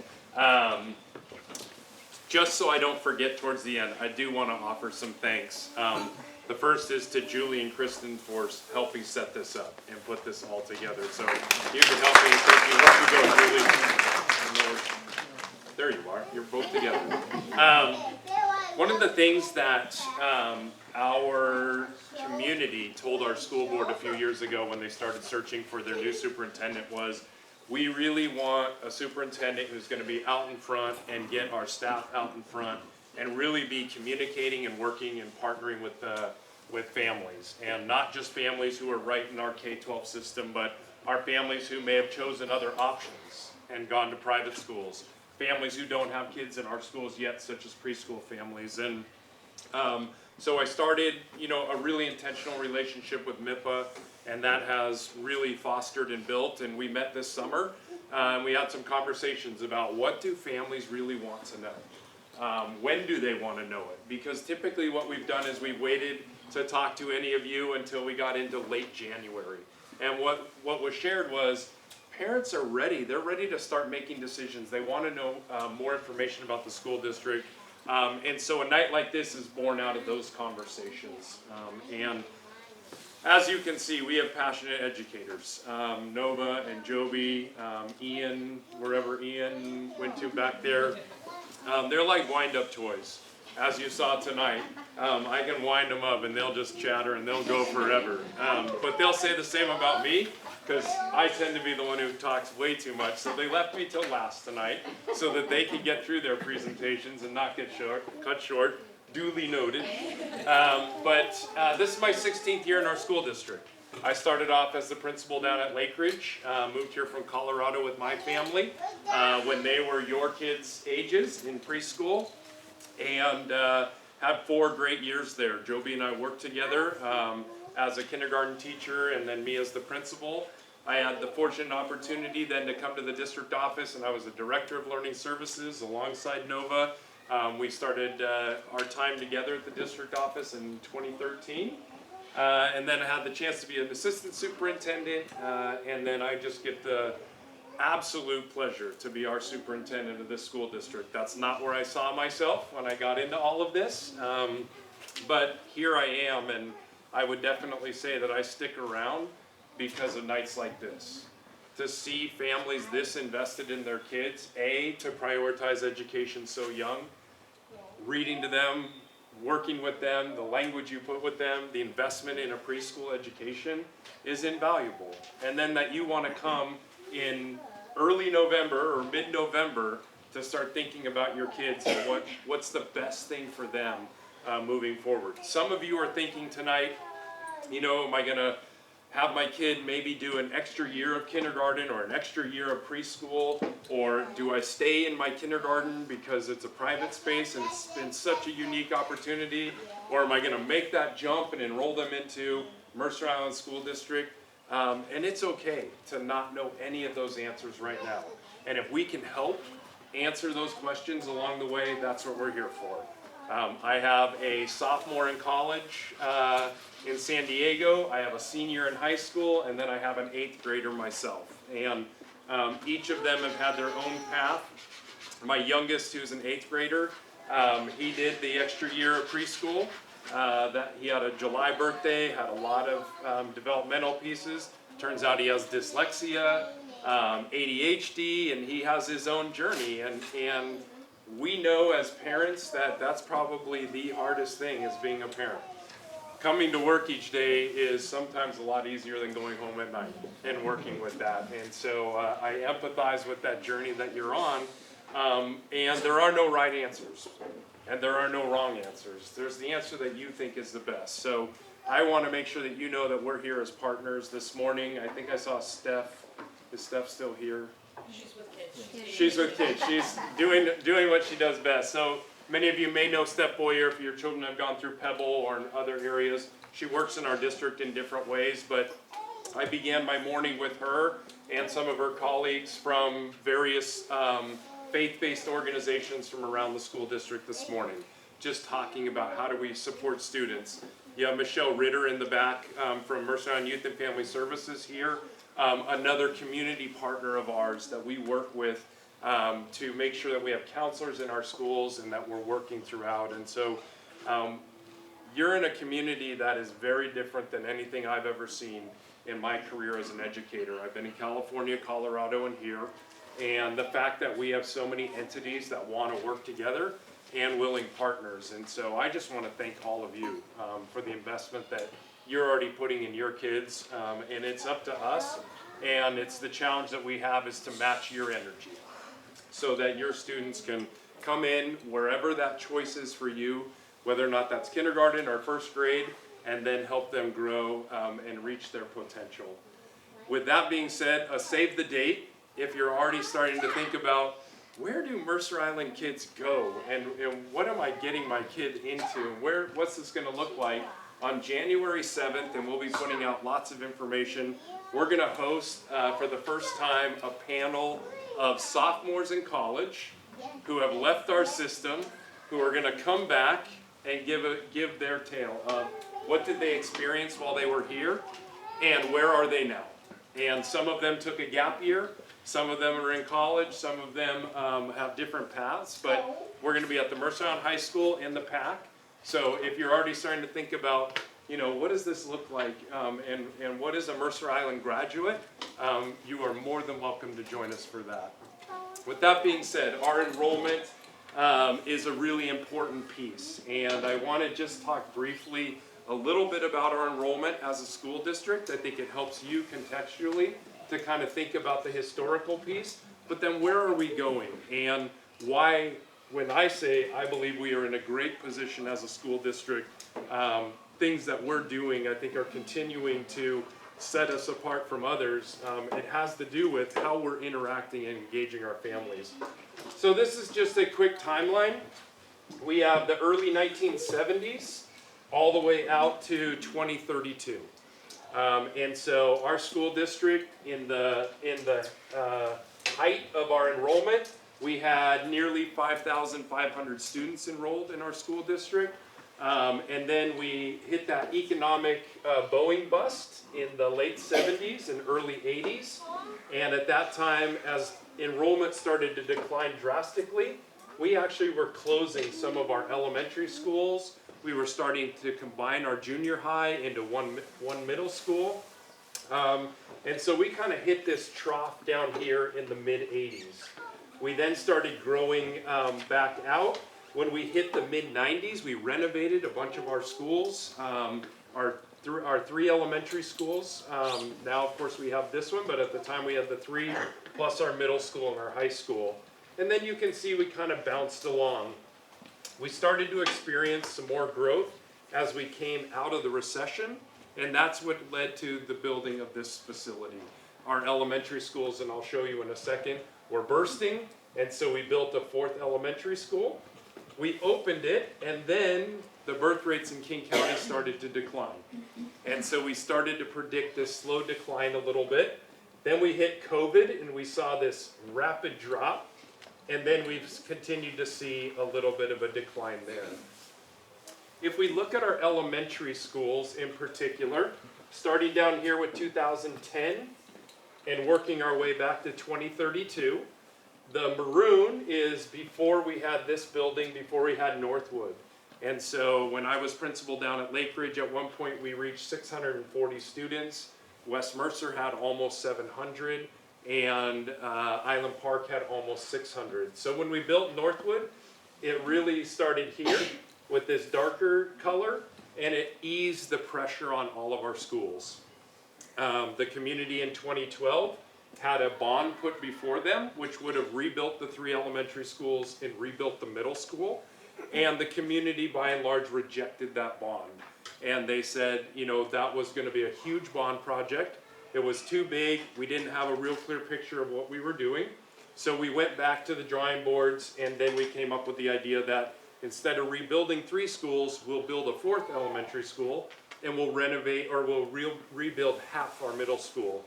Speaker 13: Just so I don't forget towards the end, I do want to offer some thanks. The first is to Julie and Kristen for helping set this up and put this all together. So you can help me, thank you. Where you go, Julie? There you are, you're both together. One of the things that our community told our school board a few years ago when they started searching for their new superintendent was, we really want a superintendent who's going to be out in front and get our staff out in front and really be communicating and working and partnering with families. And not just families who are right in our K-12 system, but our families who may have chosen other options and gone to private schools. Families who don't have kids in our schools yet, such as preschool families. And so I started, a really intentional relationship with MIPA, and that has really fostered and built. And we met this summer, and we had some conversations about what do families really want to know? When do they want to know it? Because typically what we've done is we've waited to talk to any of you until we got into late January. And what was shared was, parents are ready. They're ready to start making decisions. They want to know more information about the school district. And so a night like this is born out of those conversations. And as you can see, we have passionate educators. Nova and Joby, Ian, wherever Ian went to back there, they're like wind-up toys. As you saw tonight, I can wind them up and they'll just chatter and they'll go forever. But they'll say the same about me, because I tend to be the one who talks way too much. So they left me till last tonight so that they could get through their presentations and not get cut short. Duly noted. But this is my 16th year in our school district. I started off as the principal down at Lake Ridge, moved here from Colorado with my family when they were your kids' ages in preschool, and had 4 great years there. Joby and I worked together as a kindergarten teacher and then me as the principal. I had the fortunate opportunity then to come to the district office, and I was the director of learning services alongside Nova. We started our time together at the district office in 2013. And then I had the chance to be an assistant superintendent, and then I just get the absolute pleasure to be our superintendent of this school district. That's not where I saw myself when I got into all of this, but here I am, and I would definitely say that I stick around because of nights like this. To see families this invested in their kids, to prioritize education so young, reading to them, working with them, the language you put with them, the investment in a preschool education is invaluable. And then that you want to come in early November or mid-November to start thinking about your kids and what's the best thing for them moving forward. Some of you are thinking tonight, am I going to have my kid maybe do an extra year of kindergarten or an extra year of preschool, or do I stay in my kindergarten because it's a private space and it's been such a unique opportunity, or am I going to make that jump and enroll them into Mercer Island School District? And it's okay to not know any of those answers right now. And if we can help answer those questions along the way, that's what we're here for. I have a sophomore in college in San Diego, I have a senior in high school, and then I have an 8th grader myself. And each of them have had their own path. My youngest, who's an 8th grader, he did the extra year of preschool. That he had a July birthday, had a lot of developmental pieces. Turns out he has dyslexia, ADHD, and he has his own journey. And we know as parents that that's probably the hardest thing, is being a parent. Coming to work each day is sometimes a lot easier than going home at night and working with that. And so I empathize with that journey that you're on. And there are no right answers. And there are no wrong answers. There's the answer that you think is the best. So I want to make sure that you know that we're here as partners this morning. I think I saw Steph. Is Steph still here?
Speaker 7: She's with kids.
Speaker 13: She's with kids. She's doing what she does best. So many of you may know Steph Boyer if your children have gone through Pebble or in other areas. She works in our district in different ways, but I began my morning with her and some of her colleagues from various faith-based organizations from around the school district this morning, just talking about how do we support students. You have Michelle Ritter in the back from Mercer Island Youth and Family Services here, another community partner of ours that we work with to make sure that we have counselors in our schools and that we're working throughout. And so you're in a community that is very different than anything I've ever seen in my career as an educator. I've been in California, Colorado, and here. And the fact that we have so many entities that want to work together and willing partners. And so I just want to thank all of you for the investment that you're already putting in your kids. And it's up to us. And it's the challenge that we have is to match your energy so that your students can come in wherever that choice is for you, whether or not that's kindergarten or first grade, and then help them grow and reach their potential. With that being said, save the date. If you're already starting to think about where do Mercer Island kids go and what am I getting my kid into, what's this going to look like, on January 7th, and we'll be putting out lots of information, we're going to host for the first time a panel of sophomores in college who have left our system, who are going to come back and give their tale of what did they experience while they were here and where are they now. And some of them took a gap year. Some of them are in college, some of them have different paths, but we're going to be at the Mercer Island High School in the PAC. So if you're already starting to think about, you know, what does this look like and what is a Mercer Island graduate, you are more than welcome to join us for that. With that being said, our enrollment is a really important piece, and I want to just talk briefly a little bit about our enrollment as a school district. I think it helps you contextually to kind of think about the historical piece, but then where are we going and why, when I say I believe we are in a great position as a school district, things that we're doing I think are continuing to set us apart from others. It has to do with how we're interacting and engaging our families. So this is just a quick timeline. We have the early 1970s all the way out to 2032. And so our school district, in the height of our enrollment, we had nearly 5,500 students enrolled in our school district. And then we hit that economic Boeing bust in the late 70s and early 80s. And at that time, as enrollment started to decline drastically, we actually were closing some of our elementary schools. We were starting to combine our junior high into one middle school. And so we kind of hit this trough down here in the mid-80s. We then started growing back out. When we hit the mid-90s, we renovated a bunch of our schools, our three elementary schools. Now, of course, we have this one, but at the time we had the three, plus our middle school and our high school. And then you can see we kind of bounced along. We started to experience some more growth as we came out of the recession, and that's what led to the building of this facility. Our elementary schools, and I'll show you in a second, were bursting, and so we built a fourth elementary school. We opened it, and then the birth rates in King County started to decline. And so we started to predict this slow decline a little bit. Then we hit COVID, and we saw this rapid drop. And then we've continued to see a little bit of a decline there. If we look at our elementary schools in particular, starting down here with 2010 and working our way back to 2032, the maroon is before we had this building, before we had Northwood. And so when I was principal down at Lake Ridge, at one point we reached 640 students. West Mercer had almost 700. and Island Park had almost 600. So when we built Northwood, it really started here with this darker color, and it eased the pressure on all of our schools. The community in 2012 had a bond put before them, which would have rebuilt the 3 elementary schools and rebuilt the middle school. And the community, by and large, rejected that bond. And they said, you know, that was going to be a huge bond project. It was too big. We didn't have a real clear picture of what we were doing. So we went back to the drawing boards, and then we came up with the idea that instead of rebuilding 3 schools, we'll build a 4th elementary school, and we'll renovate, or we'll rebuild half our middle school.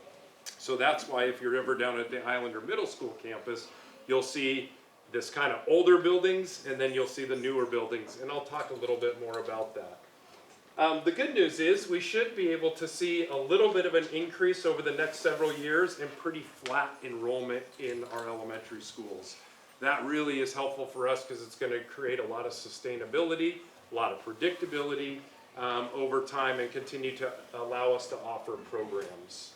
Speaker 13: So that's why if you're ever down at the Islander Middle School campus, you'll see this kind of older buildings, and then you'll see the newer buildings, and I'll talk a little bit more about that. The good news is we should be able to see a little bit of an increase over the next several years and pretty flat enrollment in our elementary schools. That really is helpful for us because it's going to create a lot of sustainability, a lot of predictability over time, and continue to allow us to offer programs.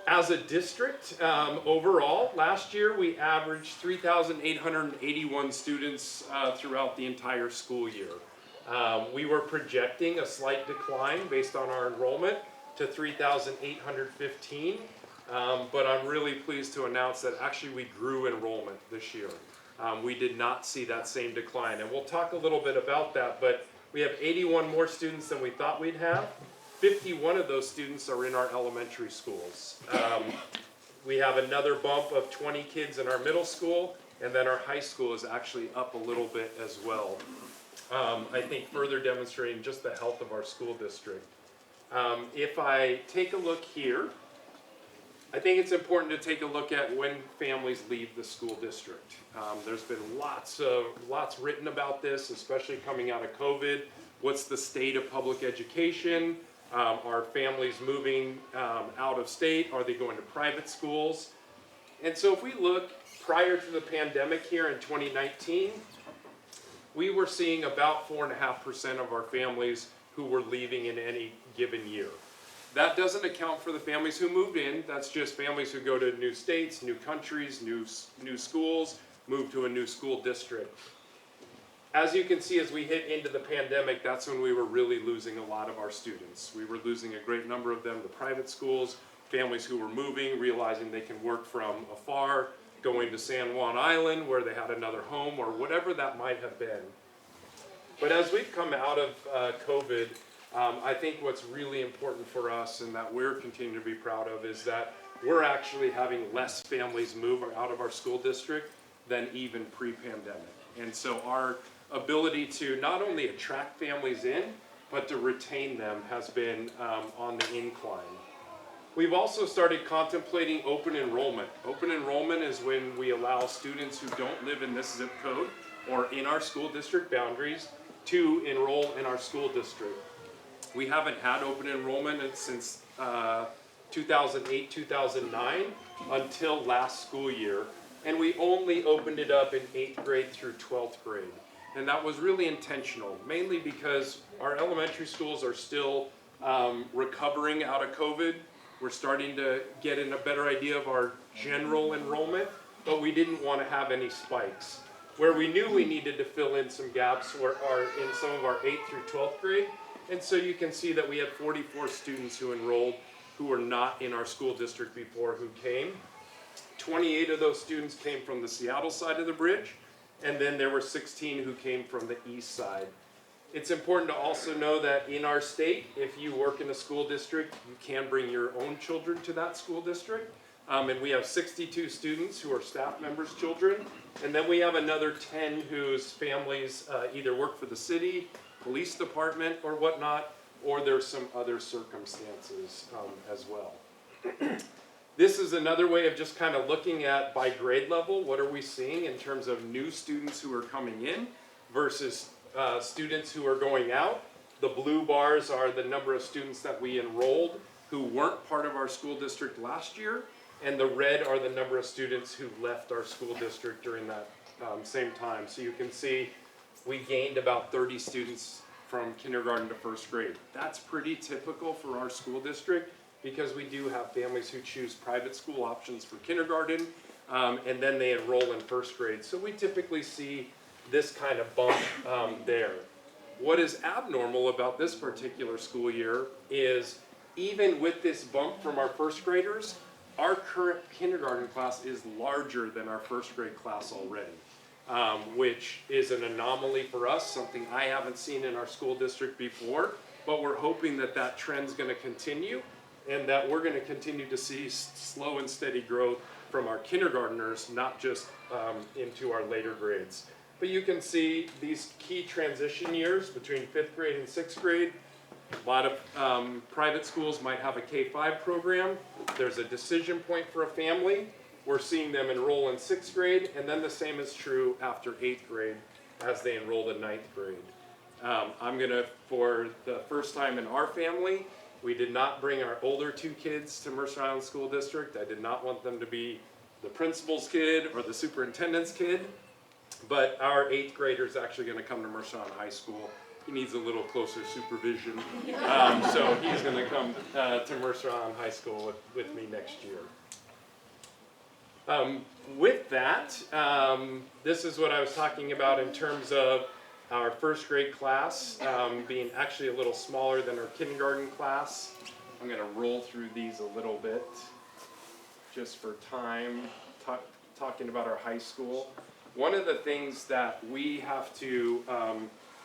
Speaker 13: As a district, overall, last year we averaged 3,881 students throughout the entire school year. We were projecting a slight decline based on our enrollment to 3,815, but I'm really pleased to announce that actually we grew enrollment this year. We did not see that same decline, and we'll talk a little bit about that, but we have 81 more students than we thought we'd have. 51 of those students are in our elementary schools. We have another bump of 20 kids in our middle school, and then our high school is actually up a little bit as well. I think further demonstrating just the health of our school district. If I take a look here, I think it's important to take a look at when families leave the school district. There's been lots written about this, especially coming out of COVID. What's the state of public education? Are families moving out of state? Are they going to private schools? And so if we look prior to the pandemic here in 2019, we were seeing about 4.5% of our families who were leaving in any given year. That doesn't account for the families who moved in. That's just families who go to new states, new countries, new schools, move to a new school district. As you can see, as we hit into the pandemic, that's when we were really losing a lot of our students. We were losing a great number of them to private schools, families who were moving, realizing they can work from afar, going to San Juan Island where they had another home, or whatever that might have been. But as we've come out of COVID, I think what's really important for us and that we're continuing to be proud of is that we're actually having less families move out of our school district than even pre-pandemic. And so our ability to not only attract families in, but to retain them has been on the incline. We've also started contemplating open enrollment. Open enrollment is when we allow students who don't live in this zip code or in our school district boundaries to enroll in our school district. We haven't had open enrollment since 2008, 2009 until last school year, and we only opened it up in 8th grade through 12th grade. And that was really intentional, mainly because our elementary schools are still recovering out of COVID. We're starting to get in a better idea of our general enrollment, but we didn't want to have any spikes. Where we knew we needed to fill in some gaps are in some of our 8th through 12th grade. And so you can see that we had 44 students who enrolled who were not in our school district before who came. 28 of those students came from the Seattle side of the bridge, and then there were 16 who came from the east side. It's important to also know that in our state, if you work in a school district, you can bring your own children to that school district. And we have 62 students who are staff members' children. And then we have another 10 whose families either work for the city, police department, or whatnot, or there's some other circumstances as well. This is another way of just kind of looking at by grade level, what are we seeing in terms of new students who are coming in versus students who are going out. The blue bars are the number of students that we enrolled who weren't part of our school district last year, and the red are the number of students who left our school district during that same time. So you can see we gained about 30 students from kindergarten to 1st grade. That's pretty typical for our school district. because we do have families who choose private school options for kindergarten, and then they enroll in first grade. So we typically see this kind of bump there. What is abnormal about this particular school year is even with this bump from our first graders, our current kindergarten class is larger than our first grade class already, which is an anomaly for us, something I haven't seen in our school district before, but we're hoping that that trend's going to continue and that we're going to continue to see slow and steady growth from our kindergartners, not just into our later grades. But you can see these key transition years between 5th grade and 6th grade. A lot of private schools might have a K-5 program. There's a decision point for a family. We're seeing them enroll in 6th grade, and then the same is true after 8th grade as they enroll in 9th grade. I'm gonna, for the first time in our family, we did not bring our older 2 kids to Mercer Island School District. I did not want them to be the principal's kid or the superintendent's kid, but our 8th grader is actually gonna come to Mercer Island High School. He needs a little closer supervision, so he's gonna come to Mercer Island High School with me next year. With that, this is what I was talking about in terms of our first grade class being actually a little smaller than our kindergarten class. I'm going to roll through these a little bit just for time, talking about our high school. One of the things that we have to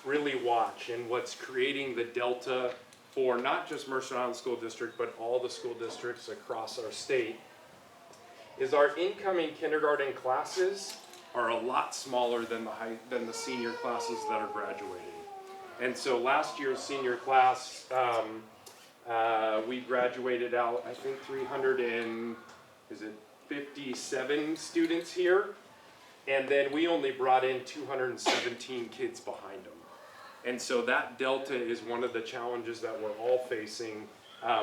Speaker 13: really watch and what's creating the delta for not just Mercer Island School District, but all the school districts across our state, is our incoming kindergarten classes are a lot smaller than the senior classes that are graduating. And so last year's senior class, we graduated out, I think 357 students here, and then we only brought in 217 kids behind them. And so that delta is one of the challenges that we're all facing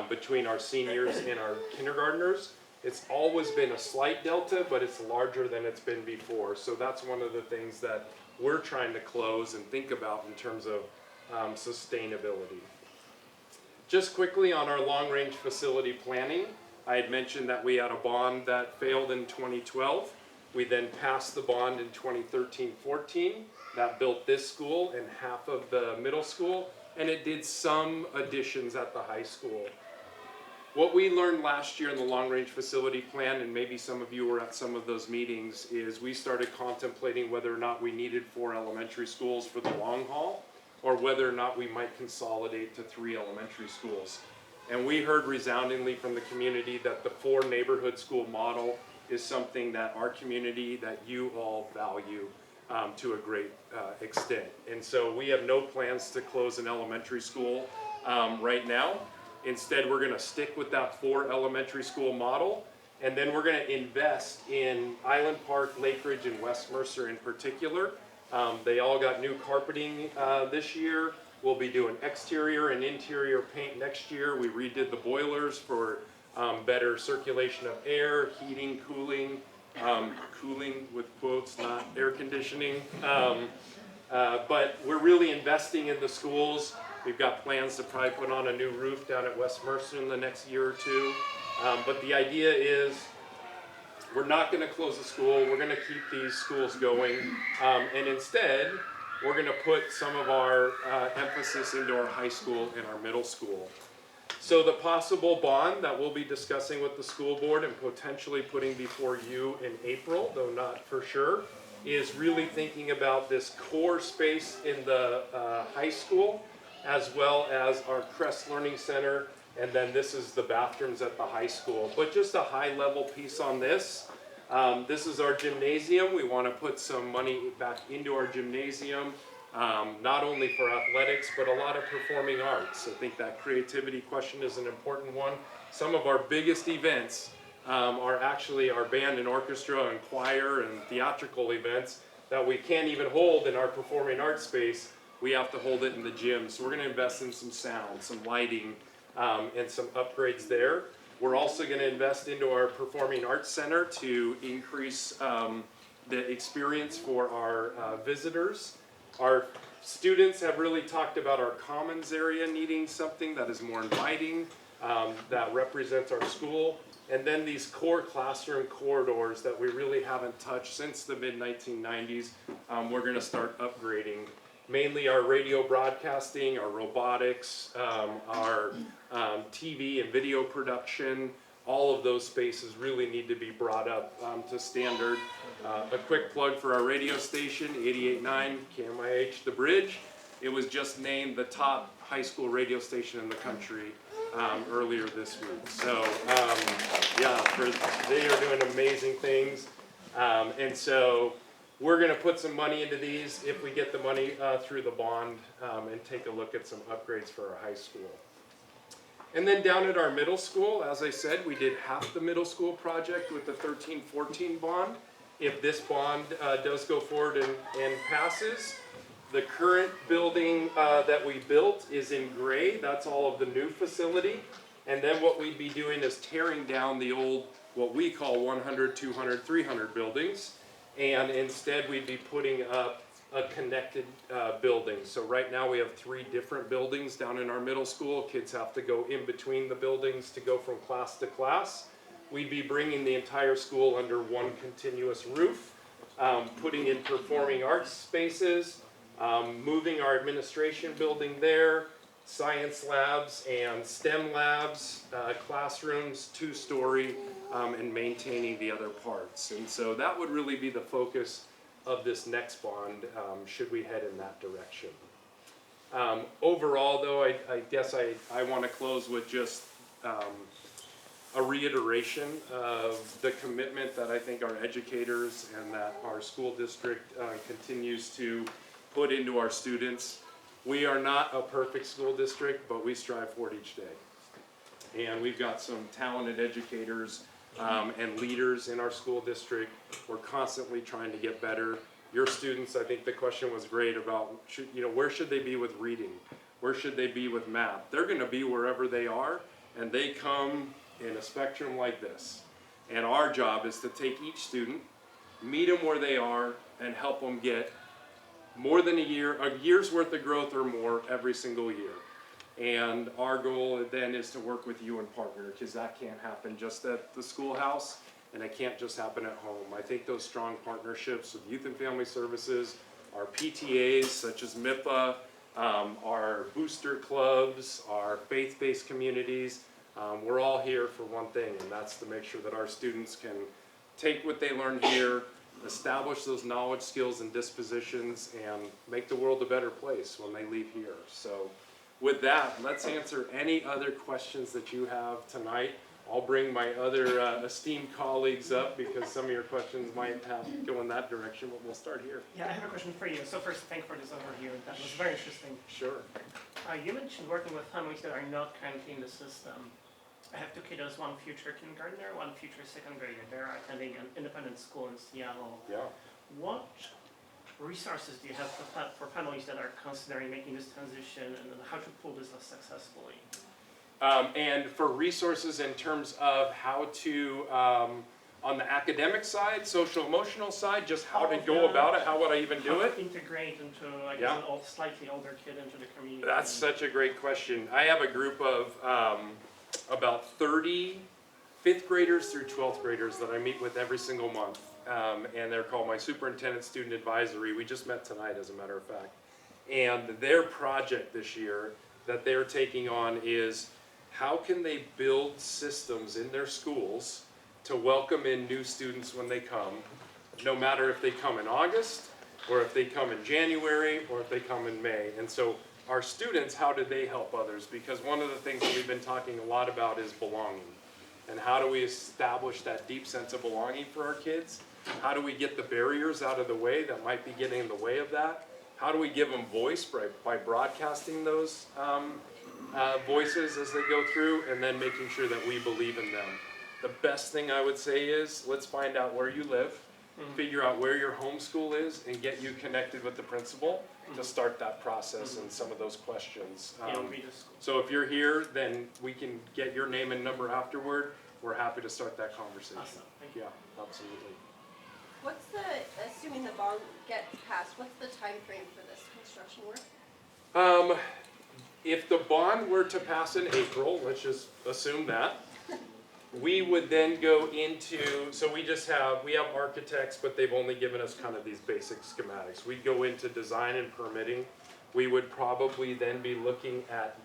Speaker 13: between our seniors and our kindergartners. It's always been a slight delta, but it's larger than it's been before. So that's one of the things that we're trying to close and think about in terms of sustainability. Just quickly on our long-range facility planning, I had mentioned that we had a bond that failed in 2012. We then passed the bond in 2013-14. That built this school and half of the middle school, and it did some additions at the high school. What we learned last year in the long-range facility plan, and maybe some of you were at some of those meetings, is we started contemplating whether or not we needed 4 elementary schools for the long haul, or whether or not we might consolidate to 3 elementary schools. And we heard resoundingly from the community that the 4 neighborhood school model is something that our community, that you all value to a great extent. And so we have no plans to close an elementary school right now. Instead, we're going to stick with that 4 elementary school model, and then we're going to invest in Island Park, Lake Ridge, and West Mercer in particular. They all got new carpeting this year. We'll be doing exterior and interior paint next year. We redid the boilers for better circulation of air, heating, cooling, cooling with quotes, not air conditioning. But we're really investing in the schools. We've got plans to probably put on a new roof down at West Mercer in the next year or 2. But the idea is we're not going to close the school. We're going to keep these schools going. And instead, we're going to put some of our emphasis into our high school and our middle school. So the possible bond that we'll be discussing with the school board and potentially putting before you in April, though not for sure, is really thinking about this core space in the high school, as well as our Crest Learning Center, and then this is the bathrooms at the high school. But just a high-level piece on this. This is our gymnasium. We want to put some money back into our gymnasium, not only for athletics, but a lot of performing arts. I think that creativity question is an important one. Some of our biggest events are actually our band and orchestra and choir and theatrical events that we can't even hold in our performing arts space. We have to hold it in the gym. So we're going to invest in some sound, some lighting, and some upgrades there. We're also going to invest into our Performing Arts Center to increase the experience for our visitors. Our students have really talked about our commons area needing something that is more inviting. that represents our school. And then these core classroom corridors that we really haven't touched since the mid-1990s, we're gonna start upgrading. Mainly our radio broadcasting, our robotics, our TV and video production. All of those spaces really need to be brought up to standard. A quick plug for our radio station, 88.9 KMIH The Bridge. It was just named the top high school radio station in the country earlier this week. So yeah, they are doing amazing things. And so we're going to put some money into these if we get the money through the bond and take a look at some upgrades for our high school. And then down at our middle school, as I said, we did half the middle school project with the 13-14 bond. If this bond does go forward and passes, the current building that we built is in gray. That's all of the new facility. And then what we'd be doing is tearing down the old, what we call 100, 200, 300 buildings. And instead we'd be putting up a connected building. So right now we have 3 different buildings down in our middle school. Kids have to go in between the buildings to go from class to class. We'd be bringing the entire school under one continuous roof, putting in performing arts spaces, moving our administration building there, science labs and STEM labs, classrooms, 2-story, and maintaining the other parts. And so that would really be the focus of this next bond, should we head in that direction. Overall though, I guess I want to close with just a reiteration of the commitment that I think our educators and that our school district continues to put into our students. We are not a perfect school district, but we strive for it each day. And we've got some talented educators and leaders in our school district. We're constantly trying to get better. Your students, I think the question was great about, where should they be with reading? Where should they be with math? They're gonna be wherever they are, and they come in a spectrum like this. And our job is to take each student, meet them where they are, and help them get more than a year's worth of growth or more every single year. And our goal then is to work with you and partner, because that can't happen just at the schoolhouse, and it can't just happen at home. I think those strong partnerships with Youth and Family Services, our PTAs such as MIPA, our booster clubs, our faith-based communities, we're all here for one thing, and that's to make sure that our students can take what they learn here, establish those knowledge, skills, and dispositions, and make the world a better place when they leave here. So with that, let's answer any other questions that you have tonight. I'll bring my other esteemed colleagues up because some of your questions might have to go in that direction, but we'll start here.
Speaker 14: Yeah, I have a question for you. So first, thank you for this overview. That was very interesting.
Speaker 13: Sure.
Speaker 14: You mentioned working with families that are not currently in the system. I have 2 kiddos, one future kindergartner, one future second grader. They're attending an independent school in Seattle.
Speaker 13: Yeah.
Speaker 14: What resources do you have for families that are considering making this transition, and how to pull this off successfully?
Speaker 13: And for resources in terms of how to, on the academic side, social emotional side, just how to go about it, how would I even do it?
Speaker 14: Integrate into, I guess,
Speaker 13: Yeah.
Speaker 14: an slightly older kid into the community.
Speaker 13: That's such a great question. I have a group of about 30 5th graders through 12th graders that I meet with every single month. And they're called my Superintendent Student Advisory. We just met tonight, as a matter of fact. And their project this year that they're taking on is how can they build systems in their schools to welcome in new students when they come, no matter if they come in August, or if they come in January, or if they come in May. And so our students, how do they help others? Because one of the things that we've been talking a lot about is belonging. And how do we establish that deep sense of belonging for our kids? How do we get the barriers out of the way that might be getting in the way of that? How do we give them voice by broadcasting those voices as they go through, and then making sure that we believe in them? The best thing I would say is, let's find out where you live, figure out where your home school is, and get you connected with the principal to start that process and some of those questions. So if you're here, then we can get your name and number afterward. We're happy to start that conversation.
Speaker 14: Awesome. Thank you.
Speaker 13: Yeah, absolutely.
Speaker 6: What's assuming the bond gets passed, what's the time frame for this construction work?
Speaker 13: if the bond were to pass in April, let's just assume that, we would then go into, so we have architects, but they've only given us kind of these basic schematics. We'd go into design and permitting. We would probably then be looking at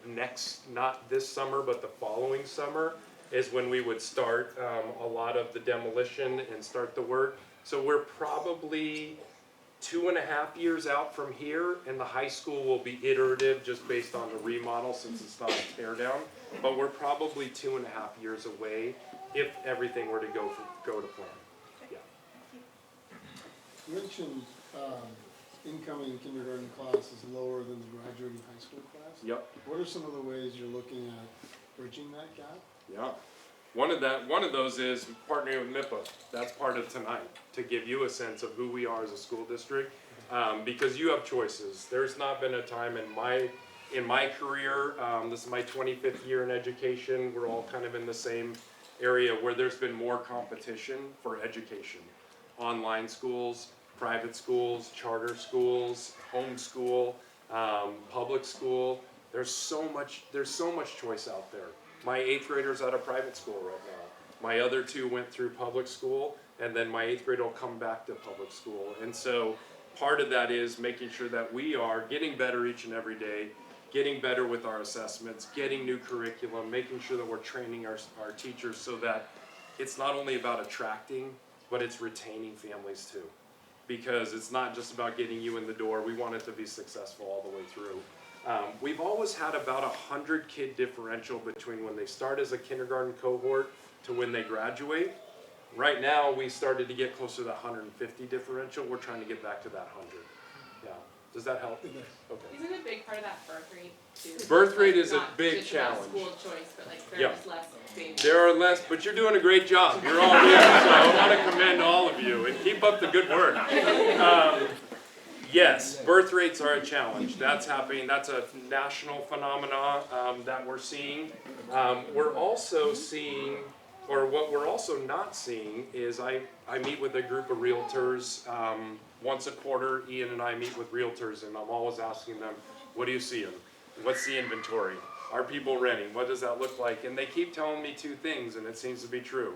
Speaker 13: not this summer, but the following summer is when we would start a lot of the demolition and start the work. So we're probably 2.5 years out from here, and the high school will be iterative just based on the remodel since it's not a tear down. But we're probably 2.5 years away if everything were to go to plan. Yeah.
Speaker 15: You mentioned incoming kindergarten class is lower than the graduating high school class.
Speaker 13: Yep.
Speaker 15: What are some of the ways you're looking at bridging that gap?
Speaker 13: Yeah. One of those is partnering with MIPA. That's part of tonight, to give you a sense of who we are as a school district, because you have choices. There's not been a time in my career, this is my 25th year in education, we're all kind of in the same area where there's been more competition for education. Online schools, private schools, charter schools, homeschool, public school. There's so much choice out there. My 8th grader's at a private school right now. My other 2 went through public school, and then my 8th grader will come back to public school. And so part of that is making sure that we are getting better each and every day, getting better with our assessments, getting new curriculum, making sure that we're training our teachers so that it's not only about attracting, but it's retaining families too. Because it's not just about getting you in the door, we want it to be successful all the way through. We've always had about 100 kid differential between when they start as a kindergarten cohort to when they graduate. Right now, we started to get closer to the 150 differential. We're trying to get back to that 100. Yeah. Does that help? Okay.
Speaker 5: Isn't a big part of that birth rate too?
Speaker 13: Birth rate is a
Speaker 5: Not
Speaker 13: big
Speaker 5: just about
Speaker 13: challenge.
Speaker 5: school choice, but like there's less babies.
Speaker 13: There are less, but you're doing a great job. You're all here, so I want to commend all of you and keep up the good work. Yes, birth rates are a challenge. That's happening. That's a national phenomenon that we're seeing. We're also seeing, or what we're also not seeing is I meet with a group of realtors once a quarter. Ian and I meet with realtors, and I'm always asking them, what are you seeing? What's the inventory? Are people renting? What does that look like? And they keep telling me 2 things, and it seems to be true.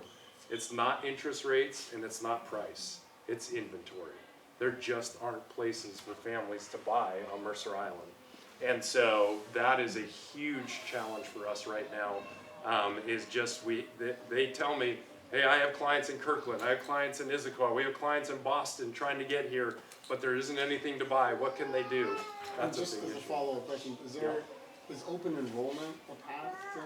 Speaker 13: It's not interest rates, and it's not price. It's inventory. There just aren't places for families to buy on Mercer Island. And so that is a huge challenge for us right now, is just they tell me, hey, I have clients in Kirkland, I have clients in Issaquah, we have clients in Boston trying to get here, but there isn't anything to buy. What can they do? That's
Speaker 15: just
Speaker 13: a big
Speaker 15: as a
Speaker 13: issue.
Speaker 15: follow-up question, is open enrollment a path to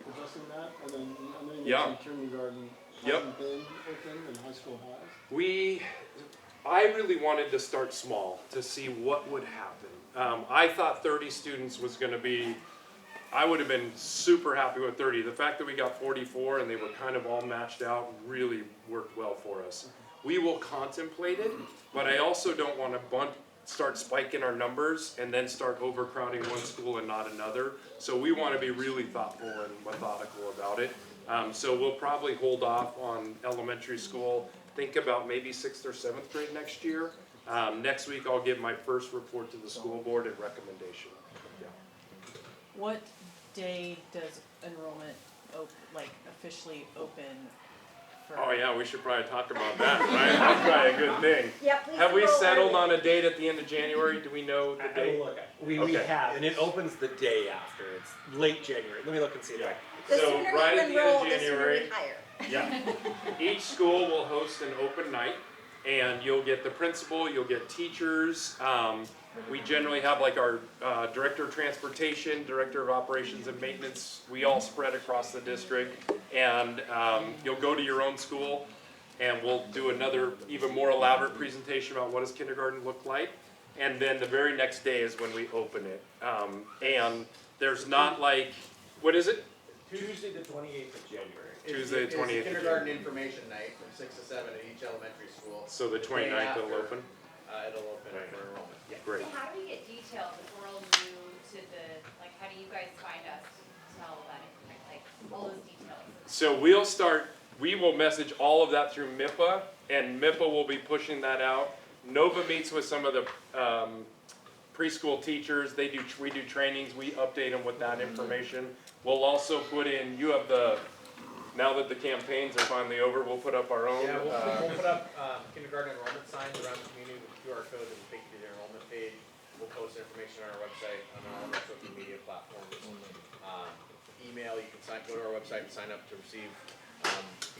Speaker 15: addressing that? And then I know you mentioned kindergarten hasn't been open and high school has.
Speaker 13: I really wanted to start small to see what would happen. I thought 30 students was going to be, I would have been super happy with 30. The fact that we got 44 and they were kind of all matched out really worked well for us. We will contemplate it, but I also don't want to start spiking our numbers and then start overcrowding one school and not another. So we want to be really thoughtful and methodical about it. So we'll probably hold off on elementary school. Think about maybe 6th or 7th grade next year. Next week I'll give my first report to the school board and recommendation. Yeah.
Speaker 16: What day does enrollment officially open for?
Speaker 13: Oh yeah, we should probably talk about that, right? That's probably a good thing.
Speaker 3: Yeah, please.
Speaker 13: Have we settled on a date at the end of January? Do we know the date?
Speaker 12: We have, and it opens the day after. It's late January. Let me look and see if I can.
Speaker 3: The
Speaker 13: So
Speaker 3: sooner
Speaker 13: right
Speaker 3: you
Speaker 13: at the end
Speaker 3: enroll,
Speaker 13: of
Speaker 3: the sooner
Speaker 13: January.
Speaker 3: we hire.
Speaker 13: Yeah. Each school will host an open night, and you'll get the principal, you'll get teachers. We generally have like our director of transportation, director of operations and maintenance. We all spread across the district, and you'll go to your own school, and we'll do another even more elaborate presentation about what does kindergarten look like. And then the very next day is when we open it. And there's not like, what is it?
Speaker 12: Tuesday the 28th of January.
Speaker 13: Tuesday the 28th of
Speaker 1: It's kindergarten
Speaker 13: January.
Speaker 1: information night from 6 to 7 at each elementary school.
Speaker 13: So the 29th it'll open?
Speaker 1: It'll open for enrollment.
Speaker 13: Yeah, great.
Speaker 7: So how do we get details if we're all new to how do you guys find us to tell all that information, all those details?
Speaker 13: So we will message all of that through MIPA, and MIPA will be pushing that out. Nova meets with some of the preschool teachers, we do trainings, we update them with that information. We'll also put in, now that the campaigns are finally over, we'll put up our own.
Speaker 1: Yeah, we'll put up kindergarten enrollment signs around the community with QR codes that will take you to the enrollment page. We'll post information on our website, on all of our social media platforms. Email, you can go to our website and sign up to receive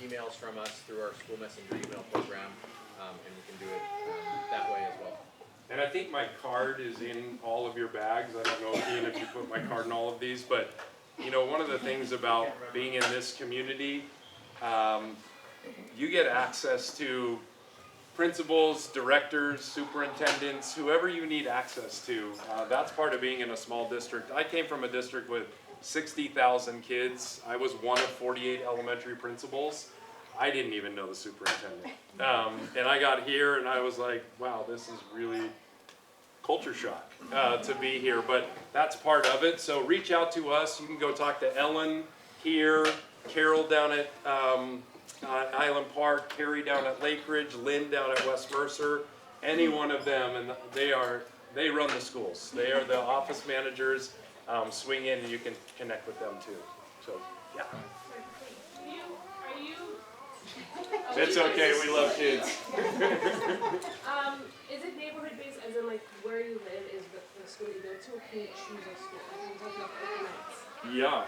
Speaker 1: emails from us through our school messenger email program, and you can do it that way as well.
Speaker 13: And I think my card is in all of your bags. I don't know, Ian, if you put my card in all of these, but you know, one of the things about being in this community, you get access to principals, directors, superintendents, whoever you need access to. That's part of being in a small district. I came from a district with 60,000 kids. I was one of 48 elementary principals. I didn't even know the superintendent. And I got here and I was like, wow, this is really culture shock to be here, but that's part of it. So reach out to us. You can go talk to Ellen here, Carol down at Island Park, Carrie down at Lake Ridge, Lynn down at West Mercer, any one of them, and they run the schools. They are the office managers. Swing in and you can connect with them too. So yeah. It's okay, we love kids.
Speaker 6: Is it neighborhood based, as in like where you live is the school you go to, or can you choose a school? Can you talk about open nights?
Speaker 13: Yeah.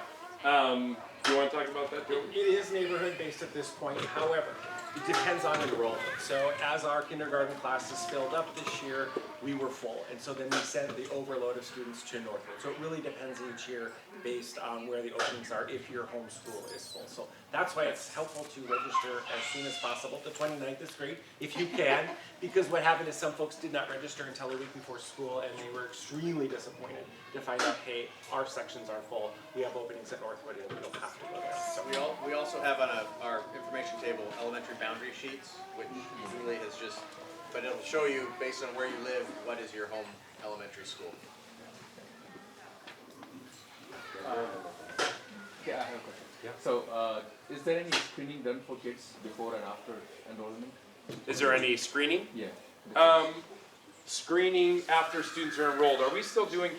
Speaker 13: Do you want to talk about that, Joe?
Speaker 12: It is neighborhood based at this point. However, it depends on enrollment. So as our kindergarten classes filled up this year, we were full. And so then we sent the overload of students to Northwood. So it really depends each year based on where the openings are if your home school is full. So that's why it's helpful to register as soon as possible. The 29th is great if you can, because what happened is some folks did not register until a week before school and they were extremely disappointed to find out, hey, our sections are full. We have openings at Northwood and we don't have to go there. So
Speaker 1: we also have on our information table elementary boundary sheets, which Julie has just, but it'll show you based on where you live, what is your home elementary school.
Speaker 11: Yeah, I have a question. Yeah. So, is there any screening done for kids before and after enrollment?
Speaker 13: Is there any screening?
Speaker 11: Yeah.
Speaker 13: Screening after students are enrolled. Are we still doing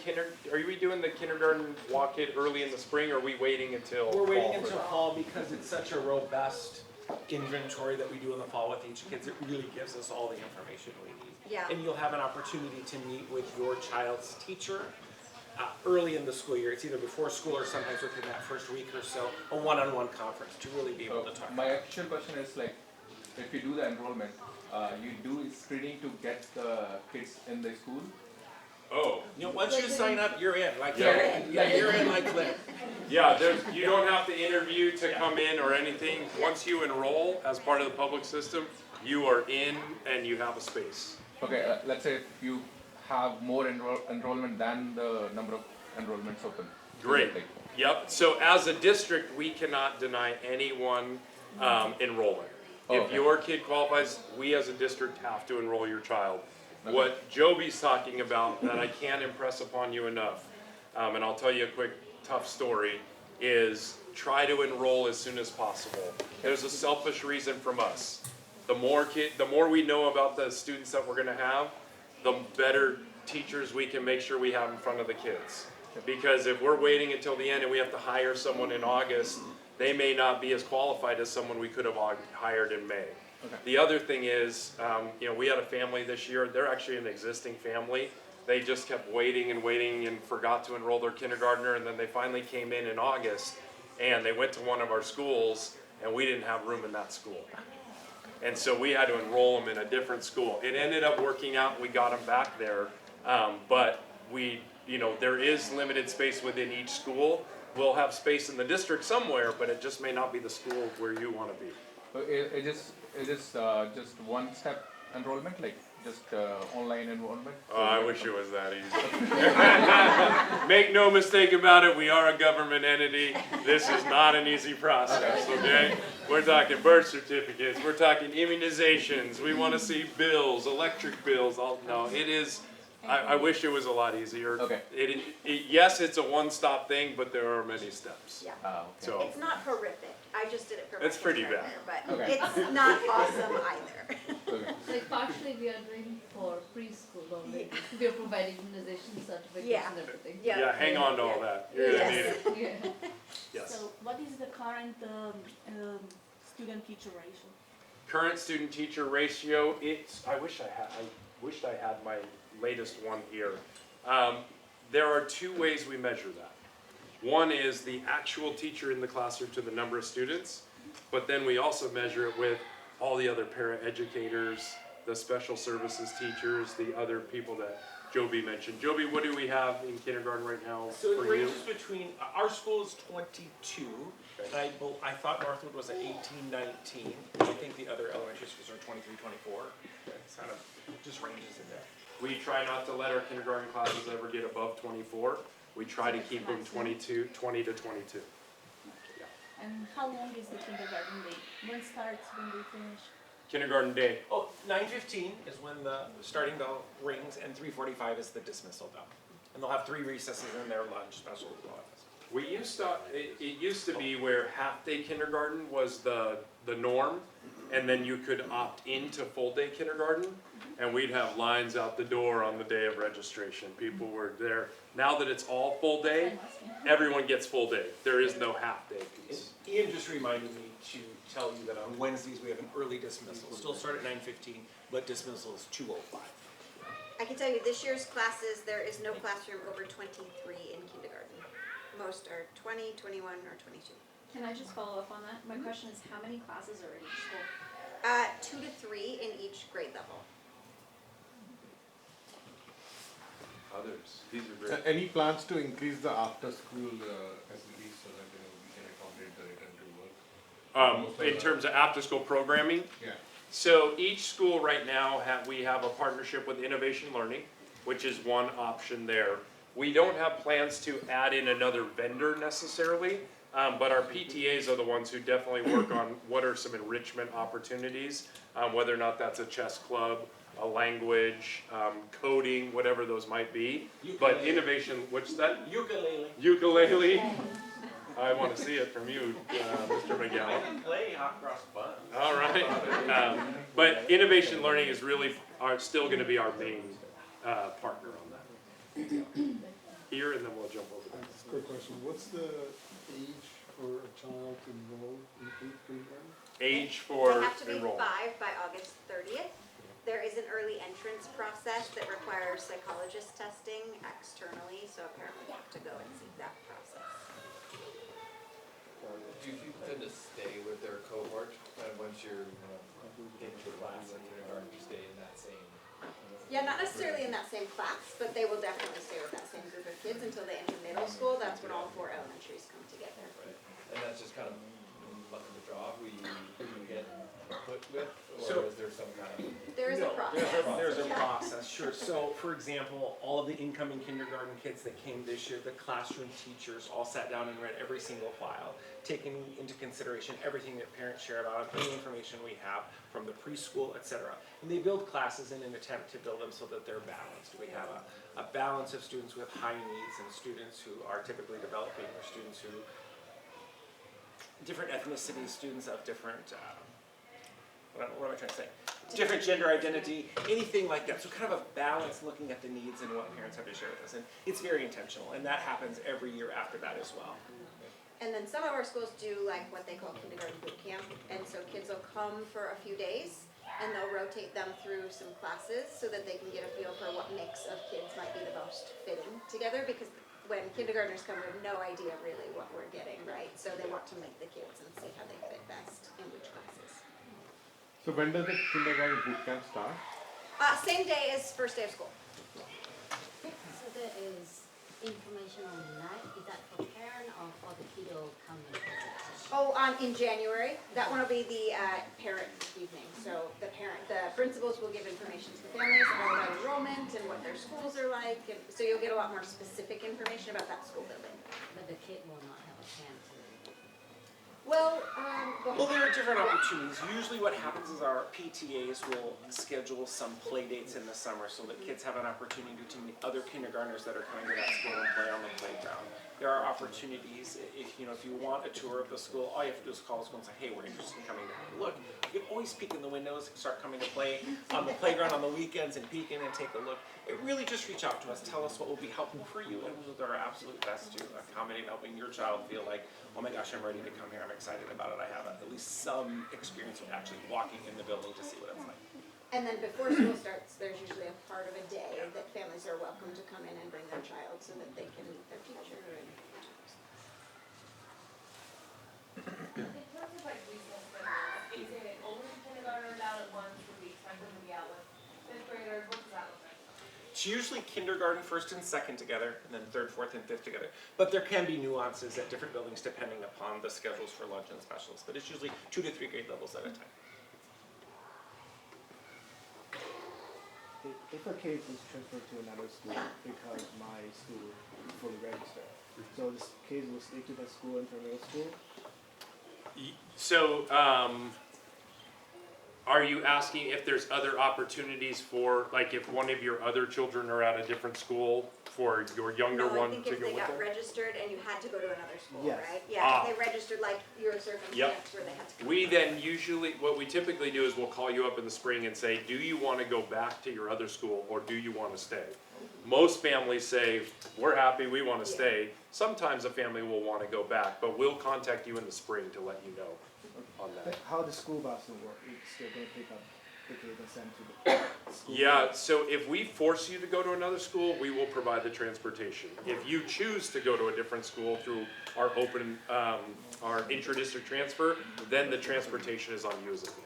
Speaker 13: are we doing the kindergarten walk it early in the spring, or are we waiting until
Speaker 12: We're waiting
Speaker 13: fall
Speaker 12: until fall because it's such a robust inventory that we do in the fall with each kid. It really gives us all the information we need.
Speaker 3: Yeah.
Speaker 12: And you'll have an opportunity to meet with your child's teacher early in the school year. It's either before school or sometimes within that first week or so, a one-on-one conference to really be able to talk.
Speaker 11: My actual question is like, if you do the enrollment, you do screening to get the kids in the school?
Speaker 13: Oh.
Speaker 12: You know, once you sign up, you're in. Like
Speaker 13: Yeah.
Speaker 12: you're in like Clint.
Speaker 13: Yeah, you don't have to interview to come in or anything. Once you enroll as part of the public system, you are in and you have a space.
Speaker 11: Okay, let's say if you have more enrollment than the number of enrollments open.
Speaker 13: Great. Yep. So as a district, we cannot deny anyone enrolling. If your kid qualifies, we as a district have to enroll your child. Okay. What Joby's talking about that I can't impress upon you enough, and I'll tell you a quick tough story, is try to enroll as soon as possible. There's a selfish reason from us. The more we know about the students that we're going to have, the better teachers we can make sure we have in front of the kids. Because if we're waiting until the end and we have to hire someone in August, they may not be as qualified as someone we could have hired in May. Okay. The other thing is, we had a family this year. They're actually an existing family. They just kept waiting and waiting and forgot to enroll their kindergartner, and then they finally came in August, and they went to one of our schools, and we didn't have room in that school. And so we had to enroll them in a different school. It ended up working out, and we got them back there, but there is limited space within each school. We'll have space in the district somewhere, but it just may not be the school where you want to be.
Speaker 11: It is just one-step enrollment, like just online enrollment?
Speaker 13: Oh, I wish it was that easy. Make no mistake about it, we are a government entity. This is not an easy process, okay? We're talking birth certificates, we're talking immunizations, we want to see bills, electric bills. No, it is. I wish it was a lot easier. Okay. Yes, it's a one-stop thing, but there are many steps.
Speaker 3: Yeah.
Speaker 11: Okay.
Speaker 13: So
Speaker 3: it's not horrific. I just did it for
Speaker 13: It's
Speaker 3: my
Speaker 13: pretty
Speaker 3: kindergartner,
Speaker 13: bad.
Speaker 3: but
Speaker 11: Okay.
Speaker 3: it's not awesome either.
Speaker 8: Like partially we are doing for preschool already. We are providing immunization certificates
Speaker 3: Yeah.
Speaker 8: and everything.
Speaker 13: Yeah, hang on to all that. You're gonna need it.
Speaker 8: Yeah.
Speaker 13: Yes.
Speaker 10: So what is the current student-teacher ratio?
Speaker 13: Current student-teacher ratio, I wished I had my latest one here. There are two ways we measure that. One is the actual teacher in the classroom to the number of students, but then we also measure it with all the other para-educators, the special services teachers, the other people that Joby mentioned. Joby, what do we have in kindergarten right now
Speaker 12: So it
Speaker 13: for you?
Speaker 12: ranges between, our school is 22, and I thought Northwood was at 18, 19. I think the other elementary schools are 23, 24. It's kind of, just ranges in there.
Speaker 13: We try not to let our kindergarten classes ever get above 24. We try to keep them 20 to 22.
Speaker 10: And how long is the kindergarten day? When starts, when they finish?
Speaker 13: Kindergarten day.
Speaker 12: Oh, 9:15 is when the starting bell rings, and 3:45 is the dismissal bell. And they'll have 3 recesses in their lunch special office.
Speaker 13: We used to, it used to be where half-day kindergarten was the norm, and then you could opt into full-day kindergarten, and we'd have lines out the door on the day of registration. People were there. Now that it's all full day, everyone gets full day. There is no half-day piece.
Speaker 12: Ian just reminded me to tell you that on Wednesdays we have an early dismissal. Still start at 9:15, but dismissal is 2:05.
Speaker 3: I can tell you this year's classes, there is no classroom over 23 in kindergarten. Most are 20, 21, or 22.
Speaker 17: Can I just follow up on that? My question is, how many classes are at each school?
Speaker 3: 2 to 3 in each grade level.
Speaker 13: Others, these are very.
Speaker 4: Any plans to increase the after-school facilities so that we can accommodate the return to work?
Speaker 13: In terms of after-school programming?
Speaker 4: Yeah.
Speaker 13: So each school right now, we have a partnership with Innovation Learning, which is one option there. We don't have plans to add in another vendor necessarily, but our PTAs are the ones who definitely work on what are some enrichment opportunities, whether or not that's a chess club, a language, coding, whatever those might be. But innovation, what's that?
Speaker 12: Ukulele.
Speaker 13: Ukulele. I want to see it from you, Mr.
Speaker 12: I
Speaker 13: McGowan.
Speaker 12: can play hot cross buns.
Speaker 13: All right. But Innovation Learning is really still going to be our main partner on that. Here, and then we'll jump over there.
Speaker 15: Just a quick question, what's the age for a child to enroll in kindergarten?
Speaker 13: Age for
Speaker 3: They have to be
Speaker 13: enrollment.
Speaker 3: 5 by August 30th. There is an early entrance process that requires psychologist testing externally, so a parent would have to go and seek that process.
Speaker 18: Do you tend to stay with their cohort, and once you're into class in kindergarten, you stay in that same?
Speaker 3: Yeah, not necessarily in that same class, but they will definitely stay with that same group of kids until they enter middle school. That's when all 4 elementaries come together.
Speaker 18: Right, and that's just kind of luck of the draw, who you get put with,
Speaker 12: So-
Speaker 18: or is there some kind of?
Speaker 3: There is a process.
Speaker 12: There's a process, sure. So, for example, all of the incoming kindergarten kids that came this year, the classroom teachers all sat down and read every single file, taking into consideration everything that parents share about them, any information we have from the preschool, etc. And they build classes in an attempt to build them so that they're balanced. We have a balance of students with high needs and students who are typically developing, or students who, different ethnicities, students of different, what am I trying to say? Different gender identity, anything like that. So kind of a balance looking at the needs and what parents have to share with us. And it's very intentional, and that happens every year after that as well.
Speaker 3: And then some of our schools do like what they call kindergarten boot camp, and so kids will come for a few days, and they'll rotate them through some classes so that they can get a feel for what mix of kids might be the most fitting together, because when kindergartners come, we have no idea really what we're getting, right? So they want to make the kids and see how they fit best in which classes.
Speaker 4: So when does the kindergarten boot camp start?
Speaker 3: Same day as first day of school.
Speaker 9: So there is information on the night, is that for parent or for the kiddo coming?
Speaker 3: Oh, in January, that one will be the parent evening. So the principals will give information to the families about enrollment and what their schools are like. And so you'll get a lot more specific information about that school building.
Speaker 9: But the kid will not have a chance to.
Speaker 3: Well,
Speaker 12: Well, there are different opportunities. Usually what happens is our PTAs will schedule some play dates in the summer so that kids have an opportunity to meet other kindergartners that are coming to that school and play on the playground. there are opportunities. If you want a tour of the school, all you have to do is call the school and say, hey, we're interested in coming down and look. You can always peek in the windows, start coming to play on the playground on the weekends and peek in and take a look. Really just reach out to us, tell us what will be helpful for you, and we'll do our absolute best to accommodate helping your child feel like, oh my gosh, I'm ready to come here, I'm excited about it, I have at least some experience with actually walking in the building to see what it's like.
Speaker 3: And then before school starts, there's usually a part of a day that families are welcome to come in and bring their child so that they can meet their teacher.
Speaker 7: In terms of like regional schedules, is it only kindergartners out at once? Would we expect them to be out with fifth graders? What does that look like?
Speaker 12: It's usually kindergarten, first and second together, and then third, fourth, and fifth together. But there can be nuances at different buildings depending upon the schedules for lunch and specials. But it's usually 2 to 3 grade levels at a time.
Speaker 19: If a kid is transferred to another school because my school is fully registered, so this kid will stay to that school until middle school?
Speaker 13: So, are you asking if there's other opportunities for, like if one of your other children are at a different school for your younger one to go with them?
Speaker 3: No, I think if they got registered and you had to go to another school,
Speaker 19: Yes.
Speaker 3: right? Yeah, if they registered like your circumstance where they had to come.
Speaker 13: We then usually, what we typically do is we'll call you up in the spring and say, do you want to go back to your other school or do you want to stay? Most families say, we're happy, we want to stay. Sometimes a family will want to go back, but we'll contact you in the spring to let you know on that.
Speaker 19: How the school bus will work? It's still going to pick up the kid and send to the school?
Speaker 13: Yeah, so if we force you to go to another school, we will provide the transportation. If you choose to go to a different school through our open, our intra-district transfer, then the transportation is on you as a family.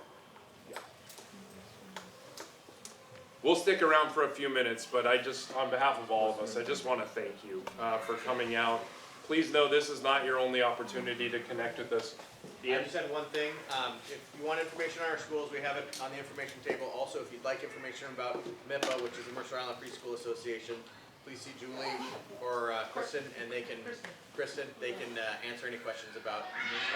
Speaker 13: We'll stick around for a few minutes, but I just, on behalf of all of us, I just want to thank you for coming out. Please know this is not your only opportunity to connect with us.
Speaker 1: I just had one thing. If you want information on our schools, we have it on the information table. Also, if you'd like information about MIPA, which is the Mercer Island Preschool Association, please see Julie or Kristen, and they can answer any questions about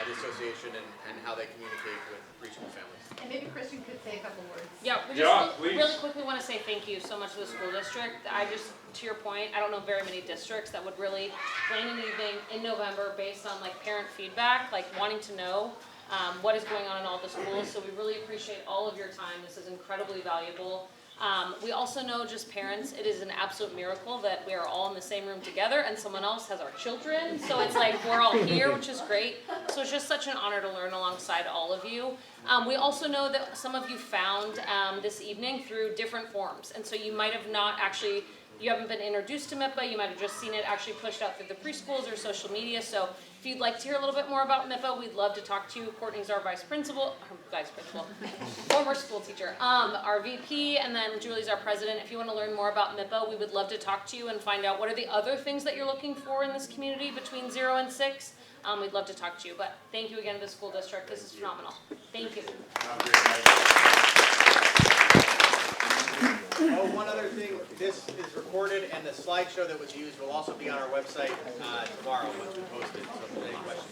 Speaker 1: the association and how they communicate with preschool families.
Speaker 6: And maybe Kristen could say a couple words.
Speaker 20: Yeah, we just really quickly want to say thank you so much to the school district. I just, to your point, I don't know very many districts that would really plan an evening in November based on like parent feedback, like wanting to know what is going on in all the schools. So we really appreciate all of your time. This is incredibly valuable. We also know, just parents, it is an absolute miracle that we are all in the same room together and someone else has our children. So it's like we're all here, which is great. So it's just such an honor to learn alongside all of you. We also know that some of you found this evening through different forms. And so you might have not actually, you haven't been introduced to MIPA, you might have just seen it actually pushed out through the preschools or social media. So if you'd like to hear a little bit more about MIPA, we'd love to talk to you. Courtney's our former school teacher, our VP, and then Julie's our president. If you want to learn more about MIPA, we would love to talk to you and find out what are the other things that you're looking for in this community between 0 and 6. We'd love to talk to you, but thank you again to the school district. This is phenomenal. Thank you.
Speaker 1: Oh, one other thing, this is recorded and the slideshow that was used will also be on our website tomorrow once we post it, so if there's any questions.